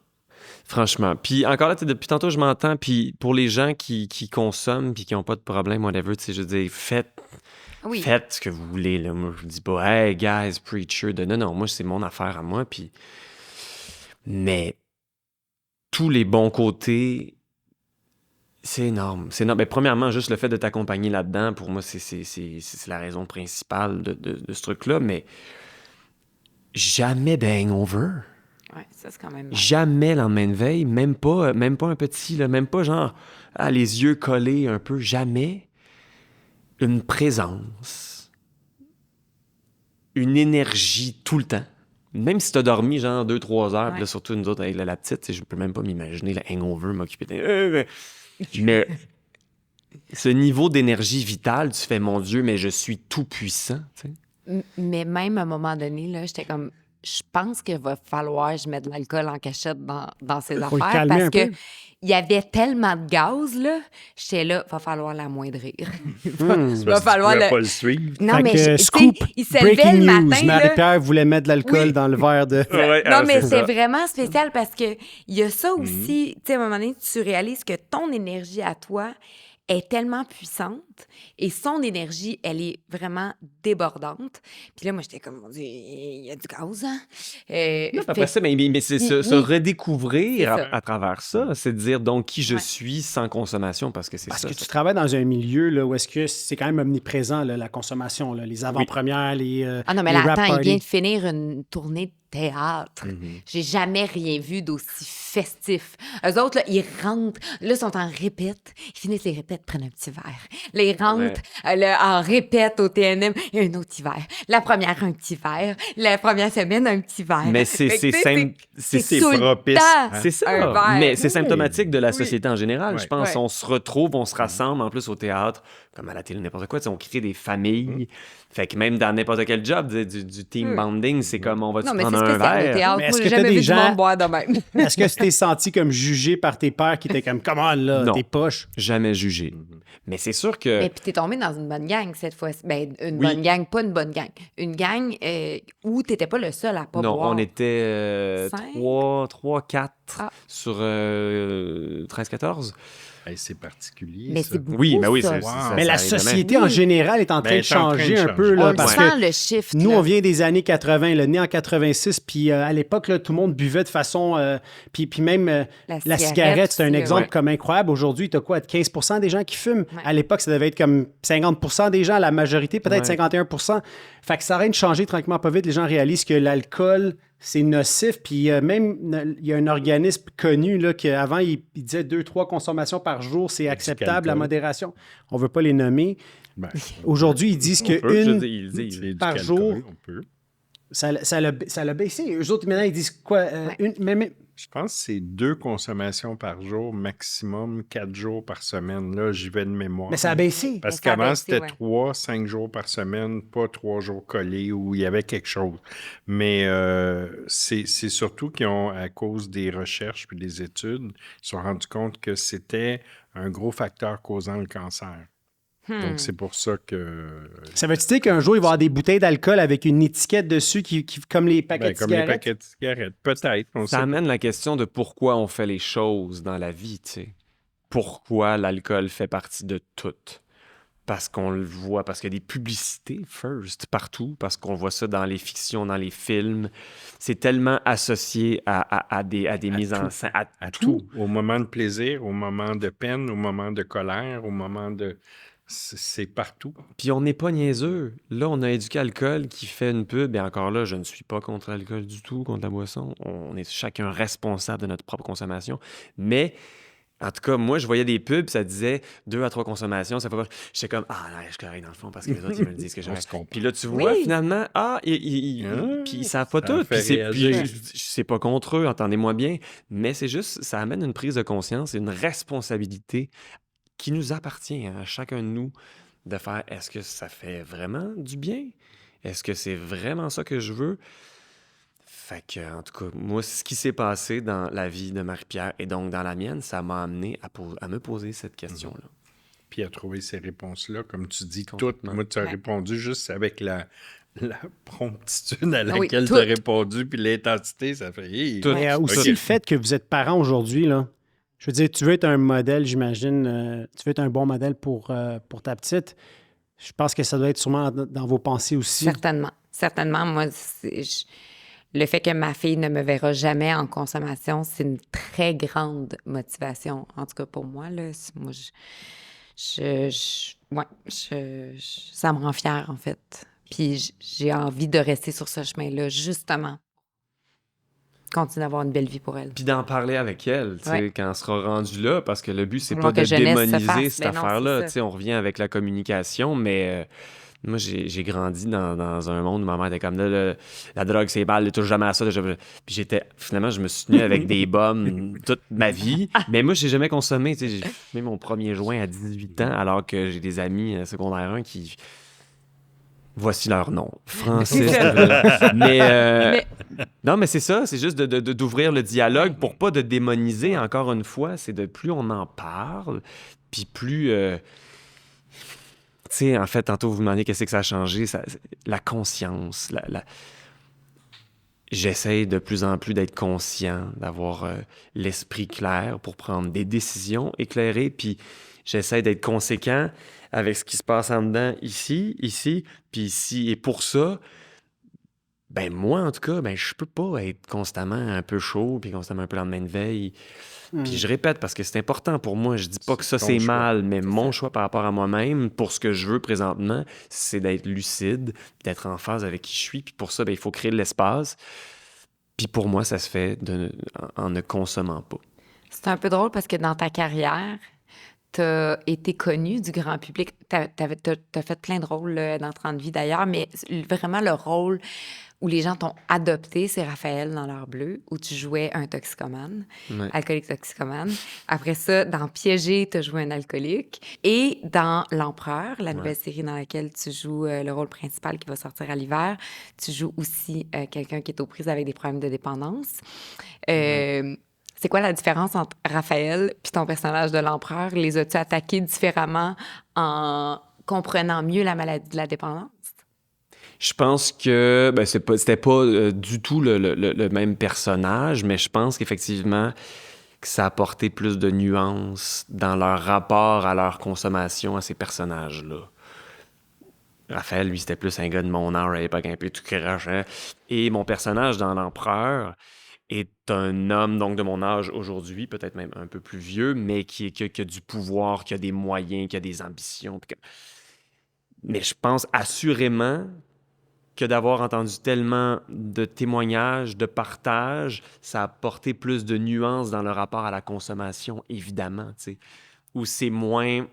Puis encore là, tu sais, depuis tantôt, je m'entends. Puis pour les gens qui consomment puis qui n'ont pas de problème, whatever, tu sais, je veux dire, faites Oui. ce que vous voulez. Là. Moi, je vous dis pas, hey, guys, preacher. Non, moi, c'est mon affaire à moi. Puis... Mais tous les bons côtés, c'est énorme. C'est énorme. Ben, premièrement, juste le fait de t'accompagner là-dedans, pour moi, c'est la raison principale de ce truc-là. Mais jamais de hangover. Ouais, ça, c'est quand même. Jamais lendemain de veille, même pas un petit, là, même pas genre les yeux collés un peu, jamais. Une présence, une énergie tout le temps. Même si t'as dormi genre 2-3 heures, puis là, surtout nous autres avec la petite, tu sais, je peux même pas m'imaginer le hangover m'occuper de... Mais ce niveau d'énergie vitale, tu fais, mon Dieu, mais je suis tout puissant, tu sais. Mais même à un moment donné, là, j'étais comme, je pense qu'il va falloir que je mette de l'alcool en cachette dans ces Faut le affaires calmer parce un que peu. il y avait tellement de gaz, là. J'étais là, va falloir l'amoindrir. Parce va que falloir tu pouvais le... pas le suivre. Non, Fait mais que, tu sais, scoop, il se levait breaking le news, matin, là. Marie-Pierre voulait mettre de l'alcool Oui. dans le verre de... Ouais, Non, mais c'est c'est ça. vraiment spécial parce que il y a ça aussi, tu sais, à un moment donné, tu réalises que ton énergie à toi est tellement puissante et son énergie, elle est vraiment débordante. Puis là, moi, j'étais comme, mon Dieu, il y a du gaz, hein? Non, Fait- après ça, mais c'est se Oui. redécouvrir C'est ça. à travers ça. C'est de dire donc qui je Ouais. suis sans consommation, parce que c'est Parce ça. que tu travailles dans un milieu là, où est-ce que c'est quand même omniprésent, là, la consommation, là, les avant-premières, les Ah non, mais les là, rap attends, il parties. vient de finir une tournée de théâtre. J'ai jamais rien vu d'aussi festif. Eux autres, là, ils rentrent, là, ils sont en répète. Ils finissent les répètes, prennent un petit verre. Là, ils rentrent là, en répète au TNM, et un autre petit verre. La première, un petit verre. La première semaine, un petit verre. Mais Fait que, tu sais, c'est tout le propice, temps C'est ça, un verre. mais c'est symptomatique de la société en général. Ouais. Je pense Ouais. on se retrouve, on se rassemble, en plus au théâtre, comme à la télé, n'importe quoi, tu sais, on crée des familles. Fait que même dans n'importe quel job, du team bonding, c'est comme on va Non, mais prendre c'est un spécial au verre. théâtre. Mais Moi, est-ce j'ai que t'as jamais des vu gens- du monde boire de même. Est-ce que tu t'es senti comme jugé par tes pairs qui étaient comme, comment là, Non. t'es poche? Jamais jugé. Mais c'est sûr que Mais puis t'es tombé dans une bonne gang cette fois-ci. Ben, une Oui. bonne gang, pas une bonne gang. Une gang où t'étais pas le seul à pas non, boire. on était Cinq? 3, 4 Ah. sur 13-14. Hey, c'est particulier, Mais ça. c'est beaucoup, Oui, mais oui, ça. c'est Wow. ça. Mais ça la arrive jamais. société en général est en train Ben, de est en train de changer un peu. changer. Là, On le parce sent, que le shift. nous, là. on vient des années 80, là, né en 86, puis à l'époque, là, tout le monde buvait de façon... puis même la cigarette, c'est un aussi, exemple ouais. comme incroyable. Aujourd'hui, tu as quoi, 15 des gens qui fument? Ouais. À l'époque, ça devait être comme 50 des gens, la majorité, peut-être Ouais. 51 Fait que ça arrête de changer tranquillement pas vite. Les gens réalisent que l'alcool, c'est nocif. Puis même, il y a un organisme connu là, qu'avant, il disait 2-3 consommations par jour, c'est acceptable, la calcul. modération. On veut pas les nommer. Ben, Aujourd'hui, ils disent On peut, je veux qu'une dire, ils le disent. c'est du par calcul, jour. on peut. Ça l'a baissé. Eux autres, maintenant, ils disent quoi? Mais Je pense que c'est 2 consommations par jour, maximum 4 jours par semaine. Là, j'y vais de mémoire. ça a baissé. Parce Mais ça a qu'avant, baissé, c'était ouais. 3-5 jours par semaine, pas 3 jours collés où il y avait quelque chose. Mais c'est surtout qu'ils ont, à cause des recherches et des études, ils se sont rendus compte que c'était un gros facteur causant le cancer. Donc, c'est pour ça que... Ça veut-tu dire qu'un jour, il va y avoir des bouteilles d'alcool avec une étiquette dessus qui comme les paquets Ben, de comme les cigarettes? paquets de cigarettes. Peut-être. On Ça sait amène la question de pourquoi on fait les choses dans la vie, tu sais. Pourquoi l'alcool fait partie de tout. Parce qu'on le voit, parce qu'il y a des publicités, first, partout, parce qu'on voit ça dans les fictions, dans les films. C'est tellement associé à des mises en scène, à tout. Au moment de plaisir, au moment de peine, au moment de colère, au moment de... C'est partout. Puis on n'est pas niaiseux. Là, on a Éduqué Alcool qui fait une pub, et encore là, je ne suis pas contre l'alcool du tout, contre la boisson. On est chacun responsable de notre propre consommation. Mais, en tout cas, moi, je voyais des pubs, ça disait 2 à 3 consommations, ça fait pas... J'étais comme, ah non, je suis correct dans le fond, parce que les autres, ils me le disent que je On se comprend. Puis là, tu vois, Oui. finalement, puis ils savent pas Ça tout. fait Puis réagir. c'est pas contre eux, entendez-moi bien, mais c'est juste, ça amène une prise de conscience et une responsabilité qui nous appartient à chacun de nous de faire, est-ce que ça fait vraiment du bien? Est-ce que c'est vraiment ça que je veux? Fait que, en tout cas, moi, ce qui s'est passé dans la vie de Marie-Pierre et donc dans la mienne, ça m'a amené à me poser cette question-là. Puis à trouver ces réponses-là, comme tu dis, toutes. Complètement. Moi, tu as Ouais. répondu juste avec la promptitude à Oui, laquelle tu tout. as répondu, puis l'intensité, ça fait... Hey, Tout. Mais aussi Ok. le fait que vous êtes parents aujourd'hui, là. Je veux dire, tu veux être un modèle, j'imagine. Tu veux être un bon modèle pour ta petite. Je pense que ça doit être sûrement dans vos pensées aussi. Certainement. Certainement. Moi, le fait que ma fille ne me verra jamais en consommation, c'est une très grande motivation. En tout cas, pour moi, là. Moi, ça me rend fière, en fait. Puis j'ai envie de rester sur ce chemin-là, justement. Continuer d'avoir une belle vie pour elle. Puis d'en parler avec elle, tu sais, Ouais. quand elle sera rendue là, parce que le but, c'est Vouloir pas de que jeunesse se démoniser fasse. cette Ben non, affaire-là. c'est ça. Tu sais, on revient avec la communication, mais moi, j'ai grandi dans un monde où ma mère était comme, là, la drogue, c'est mal, ne touche jamais à ça. Puis finalement, je me suis tenu avec des bombes toute ma vie, mais moi, j'ai jamais consommé. Tu sais, j'ai fumé mon premier joint à 18 ans, alors que j'ai des amis secondaires 1 qui Voici leur nom. Francis. C'est ça. mais non, mais c'est ça. C'est juste d'ouvrir le dialogue pour pas de démoniser. Encore une fois, c'est de plus on en parle, puis plus... tu sais, en fait, tantôt, vous me demandez qu'est-ce que ça a changé. La conscience. J'essaie de plus en plus d'être conscient, d'avoir l'esprit clair pour prendre des décisions éclairées, puis j'essaie d'être conséquent avec ce qui se passe en dedans, ici, puis ici. Et pour ça, ben moi, en tout cas, ben je peux pas être constamment un peu chaud, puis constamment un peu lendemain de veille. Puis je répète, parce que c'est important pour moi. Je dis pas que ça, ton c'est choix. mal, mais mon choix par rapport à moi-même, pour ce que je veux présentement, c'est d'être lucide, d'être en phase avec qui je suis. Puis pour ça, ben, il faut créer de l'espace. Puis pour moi, ça se fait en ne consommant pas. C'est un peu drôle parce que dans ta carrière, t'as été connu du grand public. T'as fait plein de rôles dans 30 vies d'ailleurs, mais vraiment le rôle où les gens t'ont adopté, c'est Raphaël dans L'Heure bleue, où tu jouais un toxicomane, Ouais. alcoolique toxicomane. Après ça, dans Piégé, tu as joué un alcoolique. Et dans L'Empereur, la nouvelle série dans laquelle tu joues le rôle principal qui va sortir à l'hiver, tu joues aussi quelqu'un qui est aux prises avec des problèmes de dépendance. C'est quoi la différence entre Raphaël puis ton personnage de l'Empereur? Les as-tu attaqués différemment en comprenant mieux la maladie de la dépendance? Je pense que c'était pas du tout le même personnage, mais je pense qu'effectivement que ça a apporté plus de nuances dans leur rapport à leur consommation à ces personnages-là. Raphaël, lui, c'était plus un gars de mon âge à l'époque, un peu tout crache. Hein? Et mon personnage dans L'Empereur est un homme donc de mon âge aujourd'hui, peut-être même un peu plus vieux, mais qui a du pouvoir, qui a des moyens, qui a des ambitions. Mais je pense assurément que d'avoir entendu tellement de témoignages, de partages, ça a apporté plus de nuances dans le rapport à la consommation, évidemment, tu sais, où c'est moins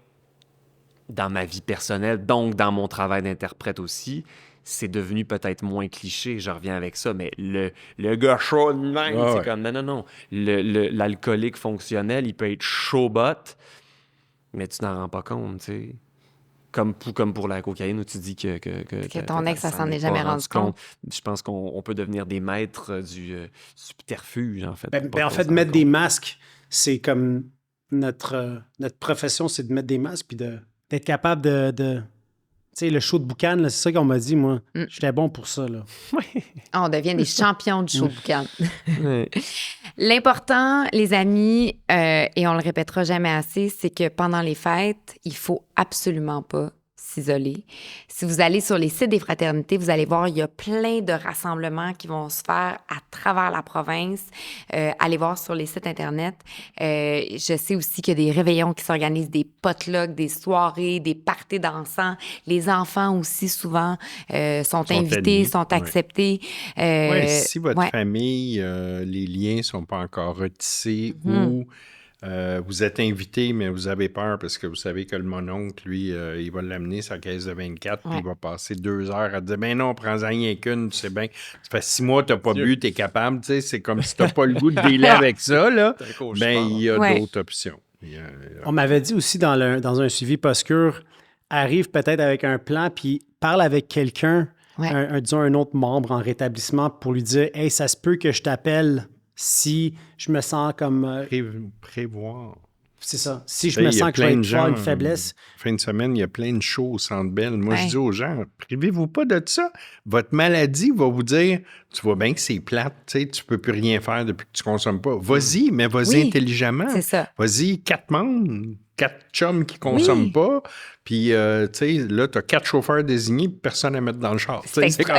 dans ma vie personnelle, donc dans mon travail d'interprète aussi, c'est devenu peut-être moins cliché, je reviens avec ça, mais le gars chaud de même, Ah c'est ouais. comme, non, l'alcoolique fonctionnel, il peut être chaud-bot, mais tu n'en rends pas compte, tu sais. Comme pour la cocaïne, où tu dis que ton ex, ça s'en est est jamais pas rendu compte. Je pense qu'on peut devenir des maîtres du subterfuge, en fait. En fait, mettre des masques, c'est comme notre profession, c'est de mettre des masques puis d'être capable de tu sais, le show de boucan, là, c'est ça qu'on m'a dit, moi. J'étais bon pour ça, là. On devient des champions du show de boucan. Ouais. L'important, les amis, et on le répétera jamais assez, c'est que pendant les fêtes, il faut absolument pas s'isoler. Si vous allez sur les sites des fraternités, vous allez voir, il y a plein de rassemblements qui vont se faire à travers la province. Allez voir sur les sites Internet. Je sais aussi qu'il y a des réveillons qui s'organisent, des potlucks, des soirées, des parties dansants. Les enfants aussi, souvent, sont invités, admis, sont ouais. acceptés. Ouais, si votre ouais. famille, les liens ne sont pas encore retissés ou vous êtes invité, mais vous avez peur parce que vous savez que le mononcle, lui, il va l'amener sa caisse de 24 puis Ouais. il va passer 2 heures à dire « Ben non, prends-en rien qu'une, tu sais bien. Ça fait 6 mois que tu n'as pas bu, tu es capable. » Tu sais, c'est comme si tu n'as pas le goût de dealer avec ça, là. C'est un cauchemar. Ben, il y a Ouais. d'autres options. On m'avait dit aussi dans un suivi post-cure, arrive peut-être avec un plan, puis parle avec quelqu'un, Ouais. disons un autre membre en rétablissement, pour lui dire « Hey, ça se peut que je t'appelle si je me sens comme... Prévoir. c'est ça. Si je Ben, me il y a sens que je vais plein de avoir une gens, faiblesse. Fin de semaine, il y a plein de shows au Centre Bell. Moi, Ouais. je dis aux gens, privez-vous pas de ça. Votre maladie va vous dire, tu vois bien que c'est plate, tu sais, tu peux plus rien faire depuis que tu consommes pas. Vas-y, mais vas-y Oui, intelligemment. c'est ça. Vas-y, 4 membres, 4 chums qui consomment Oui. pas. Puis, tu sais, là, tu as 4 chauffeurs désignés, puis personne à mettre dans le char. Tu sais, c'est comme...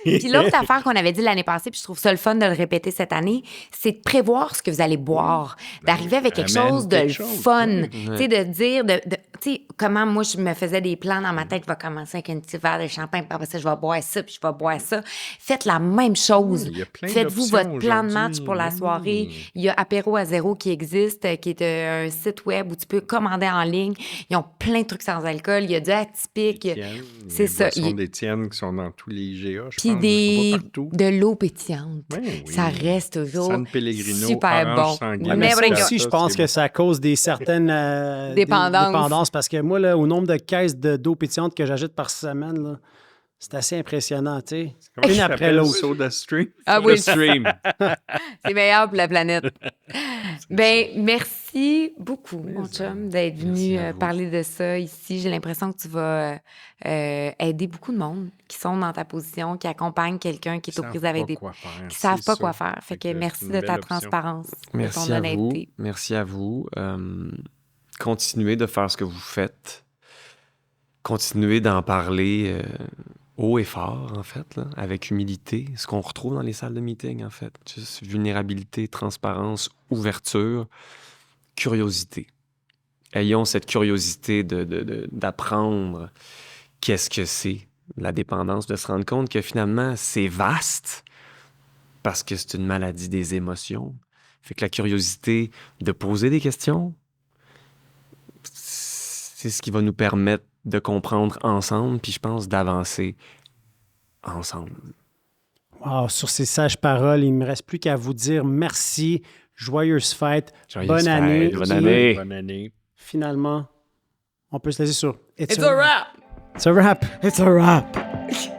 Puis l'autre affaire qu'on avait dit l'année passée, puis je trouve ça le fun de le répéter cette année, c'est de prévoir ce que vous allez boire, d'arriver avec quelque amène chose de quelque le chose, fun, oui. tu sais, de dire, tu sais, comment moi je me faisais des plans dans ma tête, je vais commencer avec un petit verre de champagne, puis après ça, je vais boire ça, puis je vais boire ça. Faites la même chose. Oui, il y a plein Faites-vous d'options votre plan de match aujourd'hui. pour la Oui. soirée. Il y a Apéro à zéro qui existe, qui est un site web où tu peux commander en ligne. Ils ont plein de trucs sans alcool. Il y a du atypique. Étienne, C'est les ça. boissons d'Étienne qui sont dans tous les GA, je Puis pense. Ça va partout. de l'eau pétillante. Ben oui. Ça reste toujours San Pellegrino, super orange bon. sanguine. Ouais, mais Never ça go. aussi, je pense que ça cause des certaines Dépendances. dépendances parce que moi, là, au nombre de caisses d'eau pétillante que j'achète par semaine, là, c'est assez impressionnant, tu sais. Comment Une ça après s'appelle, l'autre. SodaStream? Ah Le oui, stream. c'est meilleur pour la planète. Ben, merci beaucoup, mon chum, d'être venu Merci à vous. parler de ça ici. J'ai l'impression que tu vas aider beaucoup de monde qui sont dans ta position, qui accompagnent quelqu'un qui est aux prises avec des... qui savent pas quoi faire. Fait que merci de ta transparence, de ton Merci à vous. honnêteté. Merci à vous. Continuez de faire ce que vous faites. Continuez d'en parler haut et fort, en fait, là, avec humilité. Ce qu'on retrouve dans les salles de meeting, en fait. Juste vulnérabilité, transparence, ouverture, curiosité. Ayons cette curiosité d'apprendre qu'est-ce que c'est la dépendance, de se rendre compte que finalement, c'est vaste parce que c'est une maladie des émotions. Fait que la curiosité de poser des questions, c'est ce qui va nous permettre de comprendre ensemble, puis je pense d'avancer ensemble. Wow, sur ces sages paroles, il ne me reste plus qu'à vous dire merci, joyeuse fête, Joyeuse bonne fête, année. bonne Puis, année. Bonne année. Finalement, on peut se laisser sur It's a wrap! It's a wrap. It's a wrap.